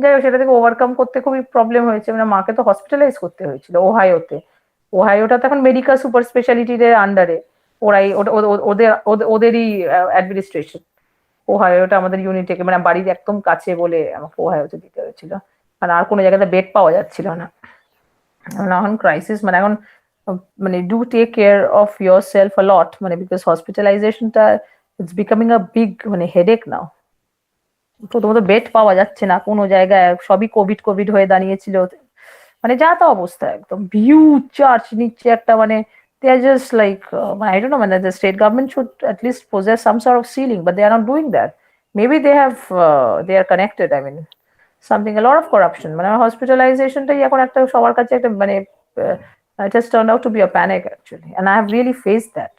যাই হোক, সেটা থেকে ওভারকাম করতে খুবই প্রবলেম হয়েছে, মানে মাকে তো হসপিটালাইজ করতে হয়েছিল ওহাইওতে। ওহাইওটা তো এখন মেডিকেল সুপার স্পেশালিটির আন্ডারে, ওরাই ওদেরই অ্যাডমিনিস্ট্রেশন। ওহাইওটা আমাদের ইউনিটেকে মানে বাড়ির একদম কাছে বলে আমাকে ওহাইওতে দিতে হয়েছিল, মানে আর কোনো জায়গাতে বেড পাওয়া যাচ্ছিল না। এখন ক্রাইসিস, মানে এখন মানে do take care of yourself a lot, মানে বিকজ হসপিটালাইজেশনটা ইটস বিকামিং আ বিগ মানে হেডেক নাও। প্রথমত বেড পাওয়া যাচ্ছে না কোনো জায়গায়, সবই কোভিড কোভিড হয়ে দাঁড়িয়েছিল, মানে যা তা অবস্থা, একদম হিউজ চার্জ নিচ্ছে একটা, মানে they are just like I don't know, মানে the state government should at least possess some sort of ceiling, but they are not doing that. Maybe they have they are connected, I mean something, a lot of corruption, মানে হসপিটালাইজেশনটাই এখন একটা সবার কাছে একটা মানে it has turned out to be a panic actually, and I have really faced that.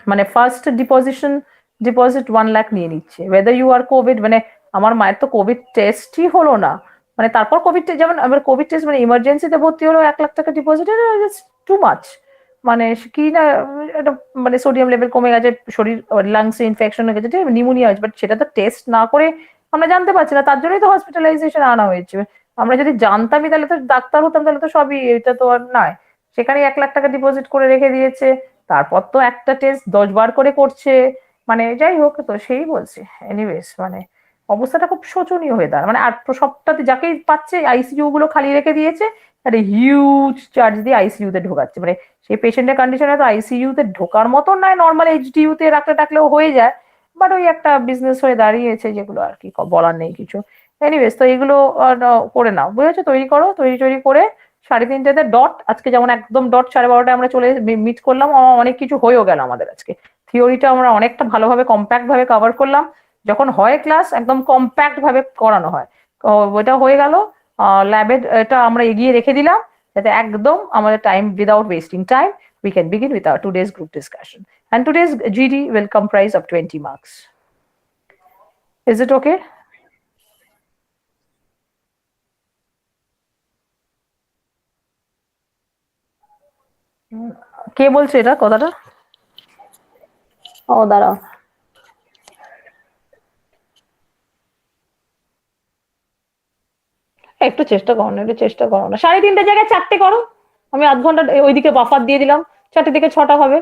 মানে first deposit 1 lakh নিয়ে নিচ্ছে, ওয়েদার ইউ আর কোভিড, মানে আমার মায়ের তো কোভিড টেস্টই হলো না, মানে তারপর কোভিড যেমন আমার কোভিড টেস্ট মানে ইমার্জেন্সিতে ভর্তি হলো 1 লাখ টাকা ডিপোজিট, টু মাচ। মানে কি না, একটা মানে সোডিয়াম লেভেল কমে গেছে, শরীর লাংসে ইনফেকশন হয়ে গেছে, নিউমোনিয়া হয়েছে, বাট সেটা তো টেস্ট না করে আমরা জানতে পারছি না, তার জন্যই তো হসপিটালাইজেশন আনা হয়েছে। আমরা যদি জানতামই তাহলে তো ডাক্তার হতাম, তাহলে তো সবই, এটা তো আর নয়। সেখানে 1 লাখ টাকা ডিপোজিট করে রেখে দিয়েছে, তারপর তো একটা টেস্ট 10 বার করে করছে, মানে যাই হোক, তো সেই বলছে এনিওয়েজ, মানে অবস্থাটা খুব শোচনীয় হয়ে দাঁড়ায়, মানে আর সবটাতে যাকেই পাচ্ছে আইসিইউ গুলো খালি রেখে দিয়েছে, একটা হিউজ চার্জ দিয়ে আইসিইউ তে ঢোকাচ্ছে, মানে সেই পেশেন্টের কন্ডিশনে তো আইসিইউ তে ঢোকার মতন নয়, নর্মাল এইচডিইউ তে রাখলেও হয়ে যায়, বাট ওই একটা বিজনেস হয়ে দাঁড়িয়েছে, যেগুলো আর কি বলার নেই কিছু। এনিওয়েজ, তো এগুলো করে নাও, বুঝেছো, তৈরি করো, তৈরি করে 3:30তে ডট, আজকে যেমন একদম ডট 12:30টায় আমরা চলে মিট করলাম, অনেক কিছু হয়েও গেল আমাদের আজকে, থিওরিটা আমরা অনেকটা ভালোভাবে কম্প্যাক্ট ভাবে কভার করলাম, যখন হয় ক্লাস একদম কম্প্যাক্ট ভাবে করানো হয়, ওইটা হয়ে গেল। ল্যাবে এটা আমরা এগিয়ে রেখে দিলাম, যাতে একদম আমাদের time, without wasting time, we can begin with our today's group discussion, and today's GD will comprise of 20 marks. Is it okay? কে বলছে এটা কথাটা? ও দাঁড়াও, একটু চেষ্টা করো না, 3:30 জায়গায় 4টে করো, আমি আধ ঘন্টা ওইদিকে বাফার দিয়ে দিলাম, 4টে থেকে 6টা হবে।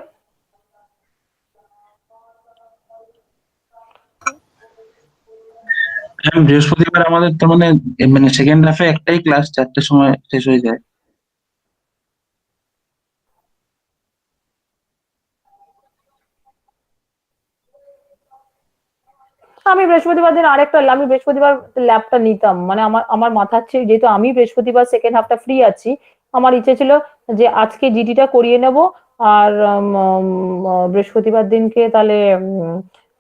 বৃহস্পতিবার আমাদের তো মানে মানে সেকেন্ড হাফে একটাই ক্লাস, 4টের সময় শেষ হয়ে যায়। আমি বৃহস্পতিবার দিন আমি বৃহস্পতিবার ল্যাবটা নিতাম, মানে আমার আমার মাথার যেহেতু আমি বৃহস্পতিবার সেকেন্ড হাফটা ফ্রি আছি, আমার ইচ্ছে ছিল যে আজকে জিডিটা করিয়ে নেব। আর বৃহস্পতিবার দিনকে তাহলে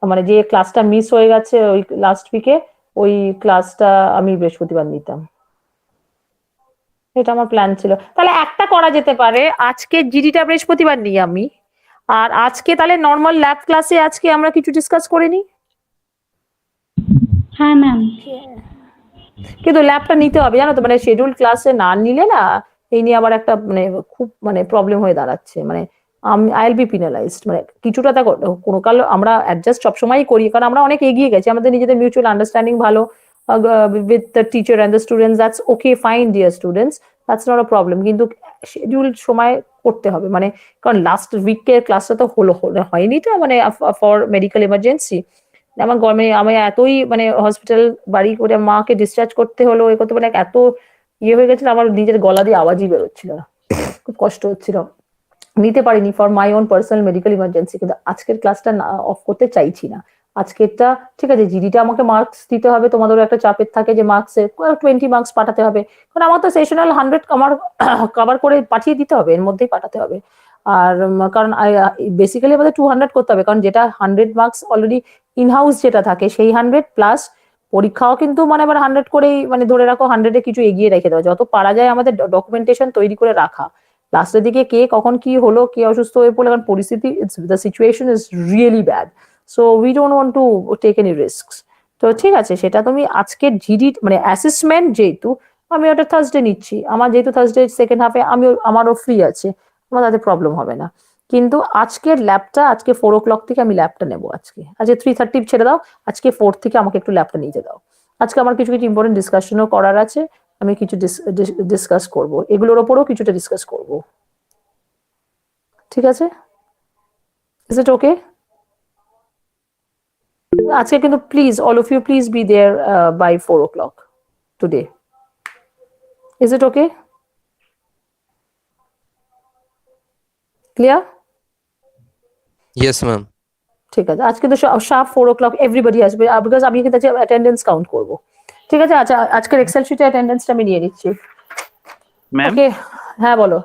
মানে যে ক্লাসটা মিস হয়ে গেছে ওই লাস্ট উইকে, ওই ক্লাসটা আমি বৃহস্পতিবার নিতাম। এটা আমার প্ল্যান ছিল। তাহলে একটা করা যেতে পারে, আজকে জিডিটা বৃহস্পতিবার নিই আমি, আর আজকে তাহলে নর্মাল ল্যাব ক্লাসে আজকে আমরা কিছু ডিসকাস করে নিই। হ্যাঁ ম্যাম। কিন্তু ল্যাবটা নিতে হবে জানো তো, মানে শিডিউল ক্লাসে না নিলে না এই নিয়ে আবার একটা মানে খুব মানে প্রবলেম হয়ে দাঁড়াচ্ছে, মানে আই উইল বি পিনালাইজড, মানে কিছুটা দেখো কোনো কাল আমরা অ্যাডজাস্ট সবসময়ই করি, কারণ আমরা অনেক এগিয়ে গেছি, আমাদের নিজেদের মিউচুয়াল আন্ডারস্ট্যান্ডিং ভালো with the teacher and the students, that's okay fine dear students, that's not a problem, কিন্তু শিডিউল সময় করতে হবে, মানে কারণ লাস্ট উইকের ক্লাসটা তো হয়নি তো, মানে ফর মেডিকেল এমার্জেন্সি আমার গভর্নমেন্ট, আমি এতই মানে হসপিটাল বাড়ি করে মাকে ডিসচার্জ করতে হলো, এ করতে মানে এত ইয়ে হয়ে গেছিল, আমার নিজের গলা দিয়ে আওয়াজই বেরোচ্ছিল না, খুব কষ্ট হচ্ছিল, নিতে পারিনি for my own personal medical emergency. কিন্তু আজকের ক্লাসটা না অফ করতে চাইছি না, আজকেরটা ঠিক আছে, জিডিটা আমাকে মার্কস দিতে হবে, তোমাদেরও একটা চাপের থাকে যে মার্কসে 20 মার্কস পাঠাতে হবে, কারণ আমার তো সেশনাল 100 আমার কভার করে পাঠিয়ে দিতে হবে, এর মধ্যেই পাঠাতে হবে। আর কারণ বেসিক্যালি আমাদের 200 করতে হবে, কারণ যেটা 100 মার্কস অলরেডি ইনহাউস যেটা থাকে সেই 100 প্লাস পরীক্ষাও কিন্তু মানে আবার 100 করেই, মানে ধরে রাখো 100-এ কিছু এগিয়ে রেখে দেওয়া, যত পারা যায় আমাদের ডকুমেন্টেশন তৈরি করে রাখা, লাস্টের দিকে কে কখন কি হলো, কে অসুস্থ হয়ে পড়লো, কারণ পরিস্থিতি the situation is really bad, so we don't want to take any risks. তো ঠিক আছে, সেটা তুমি আজকের জিডি মানে অ্যাসেসমেন্ট যেহেতু, আমি ওটা থার্সডে নিচ্ছি, আমার যেহেতু থার্সডে সেকেন্ড হাফে আমারও ফ্রি আছে, আমার তাতে প্রবলেম হবে না। কিন্তু আজকের ল্যাবটা আজকে 4 o'clock থেকে আমি ল্যাবটা নেবো, আজকে 3:30 ছেড়ে দাও, আজকে 4 থেকে আমাকে একটু ল্যাবটা নিতে দাও। আজকে আমার কিছু কিছু ইম্পর্টেন্ট ডিসকাশনও করার আছে, আমি কিছু ডিসকাস করব, এগুলোর ওপরও কিছুটা ডিসকাস করব। ঠিক আছে, ইজ ইট ওকে? আজকে কিন্তু please all of you please be there by 4 o'clock today, is it okay? Clear? Yes ma'am. ঠিক আছে, আজকে তো শার্প 4 o'clock এভরিবডি আসবে, বিকজ আমি কিন্তু অ্যাটেন্ডেন্স কাউন্ট করবো। ঠিক আছে, আচ্ছা আজকের এক্সেল শিটে অ্যাটেন্ডেন্সটা আমি নিয়ে নিচ্ছি। ম্যাম ওকে, হ্যাঁ বলো।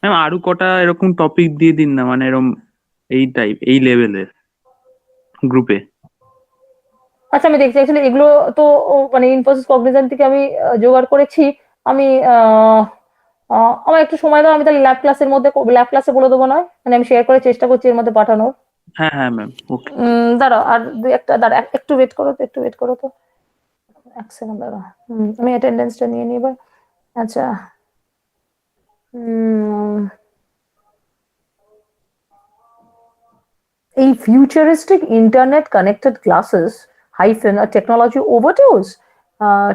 ম্যাম আরো কটা এরকম টপিক দিয়ে দিন না, মানে এরকম এই লেভেলের গ্রুপে। আচ্ছা আমি দেখছি, অ্যাকচুয়ালি এগুলো তো মানে ইনফোসিস কগনিজেন্ট থেকে আমি জোগাড় করেছি। আমি আমার একটু সময় দাও, আমি তাহলে ল্যাব ক্লাসে বলে দেবো, নয় মানে আমি শেয়ার করে চেষ্টা করছি এর মধ্যে পাঠানোর। হ্যাঁ হ্যাঁ ম্যাম, ওকে। দাঁড়াও আর একটু ওয়েট করো তো, একটু ওয়েট করো তো, 1 সেকেন্ড দাঁড়াও। আমি অ্যাটেন্ডেন্সটা নিয়ে নিই এবার। আচ্ছা, এই futuristic internet connected classes hyphen technology overdose,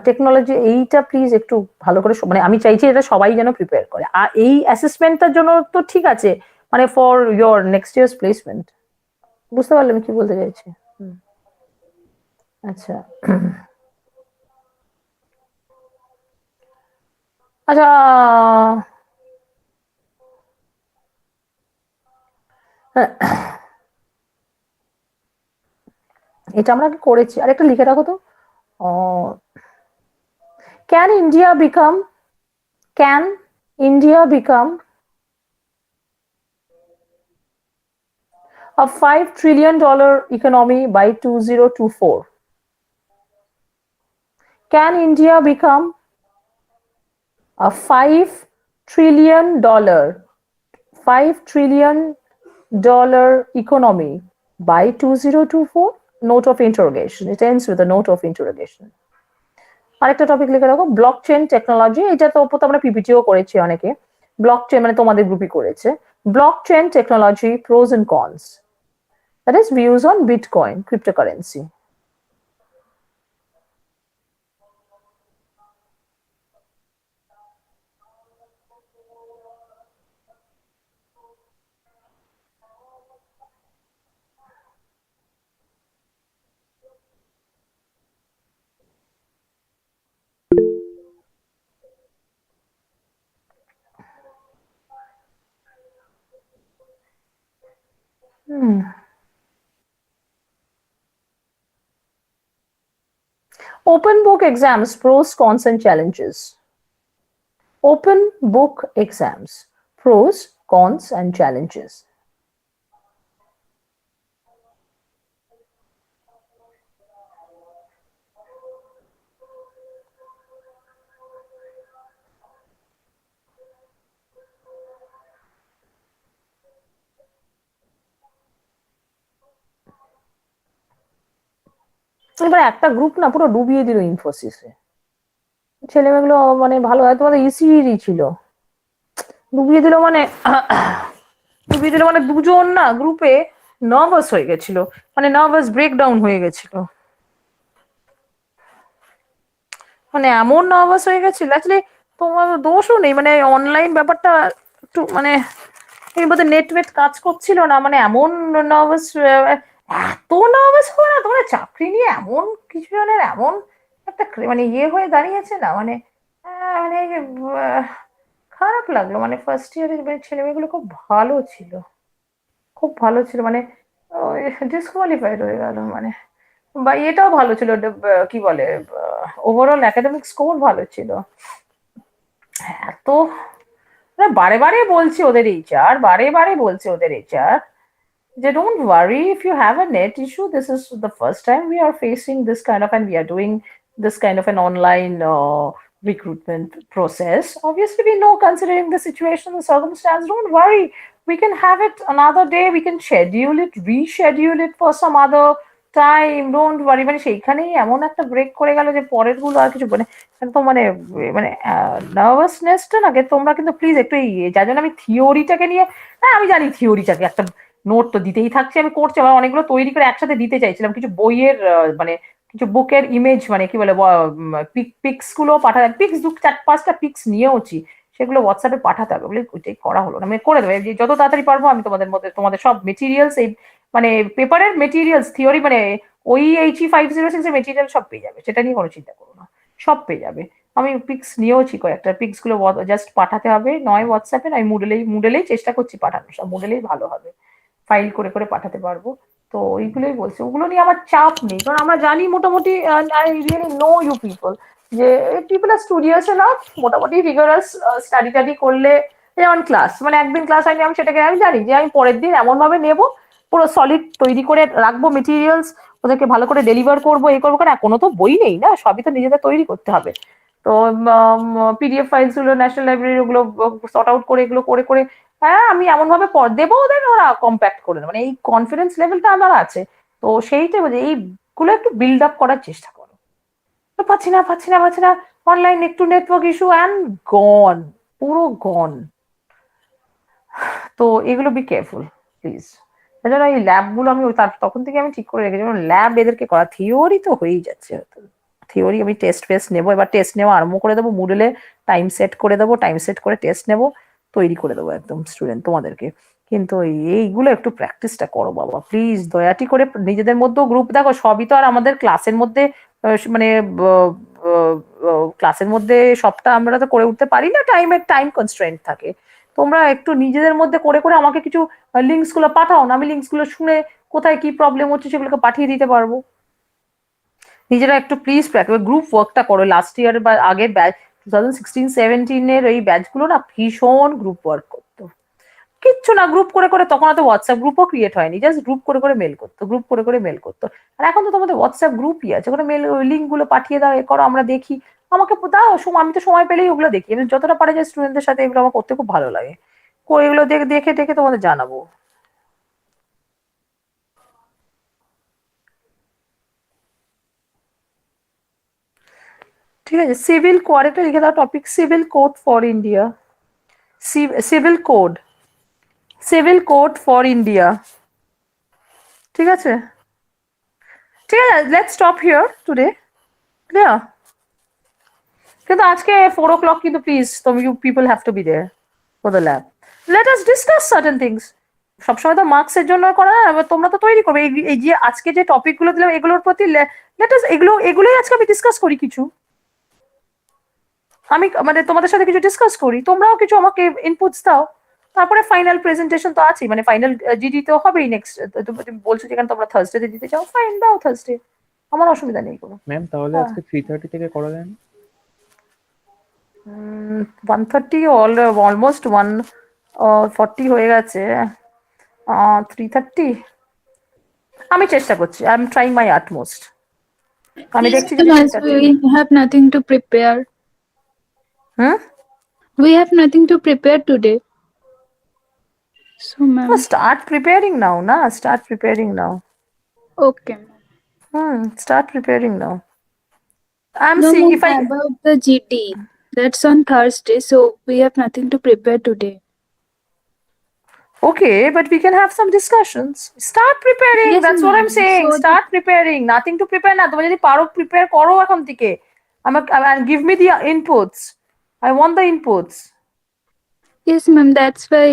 technology এইটা প্লিজ একটু ভালো করে মানে আমি চাইছি এটা সবাই যেন প্রিপেয়ার করে, আর এই অ্যাসেসমেন্টটার জন্য তো ঠিক আছে, মানে for your next years placement, বুঝতে পারলে আমি কি বলতে চাইছি? আচ্ছা আচ্ছা, এটা আমরা কি করেছি, আর একটা লিখে রাখো তো। Can India become can India become a $5 trillion economy by 2024? Can India become a $5 trillion economy by 2024? Note of interrogation. It ends with a note of interrogation. আরেকটা টপিক লিখে রাখো, ব্লকচেন টেকনোলজি, এটা তো আমরা পিপিটিও করেছি অনেকে, ব্লকচেন মানে তোমাদের গ্রুপই করেছে, blockchain technology pros and cons, that is views on Bitcoin cryptocurrency. open book exams, pros, cons, and challenges. Open book exams, pros, cons, and challenges. এবার একটা গ্রুপ না পুরো ডুবিয়ে দিল ইনফোসিসে। ছেলেমেয়েগুলো মানে ভালো হয়, তোমাদের ইসিইরই ছিল, ডুবিয়ে দিল মানে দুজন না গ্রুপে নার্ভাস হয়ে গেছিল, মানে নার্ভাস ব্রেকডাউন হয়ে গেছিল, মানে এমন নার্ভাস হয়ে গেছিল। অ্যাকচুয়ালি তোমার দোষও নেই, মানে অনলাইন ব্যাপারটা একটু মানে এর মধ্যে নেট কাজ করছিল না, মানে এমন নার্ভাস, এত নার্ভাস হয় না তোমার চাকরি নিয়ে, এমন কিছু জনের এমন একটা মানে ইয়ে হয়ে দাঁড়িয়েছে না, মানে মানে খারাপ লাগলো। মানে ফার্স্ট ইয়ারের ছেলেমেয়েগুলো খুব ভালো ছিল, খুব ভালো ছিল, মানে ডিসকোয়ালিফাইড হয়ে গেল। মানে বা এটাও ভালো ছিল, কি বলে, ওভারঅল একাডেমিক স্কোর ভালো ছিল। এত বারে বারে বলছি ওদের এইচআর, বারে বারে বলছে ওদের এইচআর যে don't worry if you have a net issue, this is the first time we are facing this kind of, and we are doing this kind of an online recruitment process. Obviously we know, considering the situation, the circumstance, don't worry, we can have it another day, we can schedule it, reschedule it for some other time, don't worry। মানে সেইখানেই এমন একটা break করে গেল যে পরের গুলো আর কিছু মানে একদম মানে মানে নার্ভাসনেসটা না, তোমরা কিন্তু প্লিজ একটু যার জন্য আমি থিওরিটাকে নিয়ে, হ্যাঁ আমি জানি থিওরিটাকে একটা নোট তো দিতেই থাকছে, আমি করছি, আবার অনেকগুলো তৈরি করে একসাথে দিতে চাইছিলাম, কিছু বইয়ের মানে কিছু বুকের ইমেজ, মানে কি বলে পিক্স গুলো পাঠাতে, পিক্স 4-5টা পিক্স নিয়েওছি, সেগুলো হোয়াটসঅ্যাপে পাঠাতে হবে বলে ওইটাই করা হলো না। আমি করে দেবো যত তাড়াতাড়ি পারবো, আমি তোমাদের সব মেটেরিয়ালস, এই মানে পেপারের মেটেরিয়ালস, থিওরি মানে OE-EC-506 এর মেটেরিয়াল সব পেয়ে যাবে, সেটা নিয়ে কোনো চিন্তা করো না, সব পেয়ে যাবে। আমি পিক্স নিয়েওছি কয়েকটা, পিক্স গুলো জাস্ট পাঠাতে হবে, নয় হোয়াটসঅ্যাপে, নয় মুডেলেই চেষ্টা করছি পাঠানো, সব মুডেলেই ভালো হবে, ফাইল করে করে পাঠাতে পারবো। তো ওইগুলোই বলছি, ওগুলো নিয়ে আমার চাপ নেই, কারণ আমরা জানি মোটামুটি, I really know you people, যে পিপল আর স্টুডিয়াস এনাফ, মোটামুটি রিগারাস স্টাডি টাডি করলে, যেমন ক্লাস, মানে একদিন ক্লাস আইনি আমি সেটাকে আমি জানি যে আমি পরের দিন এমন ভাবে নেবো, পুরো সলিড তৈরি করে রাখবো মেটেরিয়ালস, ওদেরকে ভালো করে ডেলিভার করবো, এই করবো, কারণ কোনো তো বই নেই না, সবই তো নিজেদের তৈরি করতে হবে। তো পিডিএফ ফাইলস গুলো ন্যাশনাল লাইব্রেরি ওগুলো সর্ট আউট করে, এগুলো করে করে হ্যাঁ আমি এমন ভাবে দেবো ওদের, ওরা কম্প্যাক্ট করে দেবে, মানে এই কনফিডেন্স লেভেলটা আমার আছে। তো সেইটাই বলছি, এইগুলো একটু বিল্ড আপ করার চেষ্টা করো। তো পাচ্ছি না, অনলাইন একটু নেটওয়ার্ক ইস্যু অ্যান্ড গন, পুরো গন। তো এগুলো বি কেয়ারফুল প্লিজ। এছাড়া এই ল্যাবগুলো আমি তখন থেকে আমি ঠিক করে রেখেছি, ল্যাব এদেরকে করা, থিওরি তো হয়েই যাচ্ছে, থিওরি আমি টেস্ট নেবো, এবার টেস্ট নেওয়া আরম্ভ করে দেবো, মুডেলে টাইম সেট করে দেবো, টাইম সেট করে টেস্ট নেবো, তৈরি করে দেবো একদম স্টুডেন্ট তোমাদেরকে। কিন্তু এইগুলো একটু প্র্যাকটিসটা করো বাবা প্লিজ, দয়াটি করে। নিজেদের মধ্যেও গ্রুপ দেখো, সবই তো আর আমাদের ক্লাসের মধ্যে মানে ক্লাসের মধ্যে সবটা আমরা তো করে উঠতে পারি না, টাইম কনস্ট্রেন্ট থাকে। তোমরা একটু নিজেদের মধ্যে করে করে আমাকে কিছু লিঙ্কস গুলো পাঠাও না, আমি লিঙ্কস গুলো শুনে কোথায় কি প্রবলেম হচ্ছে সেগুলোকে পাঠিয়ে দিতে পারবো। নিজেরা একটু প্লিজ গ্রুপ ওয়ার্কটা করো। লাস্ট ইয়ার বা আগের ব্যাচ 2016-17 এই ব্যাচগুলো না ভীষণ গ্রুপ ওয়ার্ক করতো, কিচ্ছু না গ্রুপ করে করে, তখন তো হোয়াটসঅ্যাপ গ্রুপও ক্রিয়েট হয়নি, জাস্ট গ্রুপ করে করে মেল করতো। আর এখন তো তোমাদের হোয়াটসঅ্যাপ গ্রুপই আছে, ওখানে মেল লিঙ্ক গুলো পাঠিয়ে দাও, এ করো, আমরা দেখি, আমাকে দাও সময়, আমি তো সময় পেলেই ওগুলো দেখি, আমি যতটা পারে যায় স্টুডেন্টদের সাথে এগুলো আমার করতে খুব ভালো লাগে, এগুলো দেখে দেখে তোমাদের জানাবো। ঠিক আছে, সিভিল কোড একটা লিখে দাও, topic civil code for India, civil code for India. ঠিক আছে, let's stop here today, clear? কিন্তু আজকে 4 o'clock কিন্তু please you people have to be there for the lab. Let us discuss certain things. সবসময় তো মার্কসের জন্য করা না, তোমরা তো তৈরি করবে। এই যে আজকে যে টপিক গুলো দিলাম এগুলোর প্রতি লেট আস এগুলোই আজকে আমি ডিসকাস করি, কিছু আমি মানে তোমাদের সাথে কিছু ডিসকাস করি, তোমরাও কিছু আমাকে ইনপুটস দাও, তারপরে ফাইনাল প্রেজেন্টেশন তো আছেই, মানে ফাইনাল জিডি তো হবেই নেক্সট। তুমি বলছো যেখানে তোমরা থার্সডে দিতে চাও, ফাইন দাও থার্সডে, আমার অসুবিধা নেই কোনো। ম্যাম তাহলে হ্যাঁ। আজকে 3:30 থেকে করা যায় না? 1:30 অলমোস্ট 1:40 হয়ে গেছে। 3:30 আমি চেষ্টা করছি, I am trying my utmost. আমি Yes, দেখছি ma'am, যদি as 3:30 we have nothing to prepare. Hmm We have nothing to prepare today. So, ma'am, start preparing now না, start preparing now. okay. Start preparing now. I'm No, seeing ma'am, if I about the GT. That's on Thursday, so we have nothing to prepare today. okay, but we can have some discussions. Start preparing. Yes, That's what I'm ma'am. saying. So Start preparing. Nothing to prepare না, তোমরা যদি পারো prepare করো এখন থেকে। And give me the inputs. I want the inputs. yes, ma'am. That's why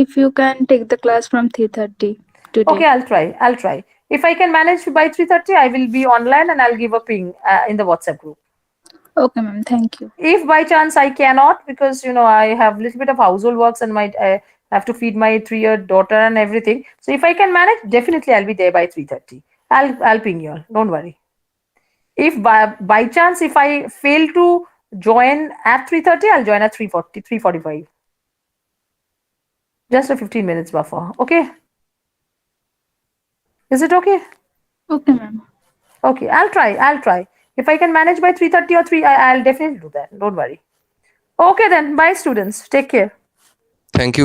if you can take the class from 3:30 today. Okay, I'll try. If I can manage by 3:30, I will be online and I'll give a ping in the WhatsApp group. Okay, ma'am. Thank you. If by chance I cannot, because I have a little bit of household works and I have to feed my 3-year daughter and everything. So if I can manage, definitely I'll be there by 3:30. I'll ping you all. Don't worry. If by chance if I fail to join at 3:30, I'll join at 3:40, 3:45. Just a 15 minutes buffer. Okay? Is it okay? Okay, ma'am. Okay, I'll try. If I can manage by 3:30 or 3, I'll definitely do that. Don't worry. Okay then. Bye, students. Take care. Thank you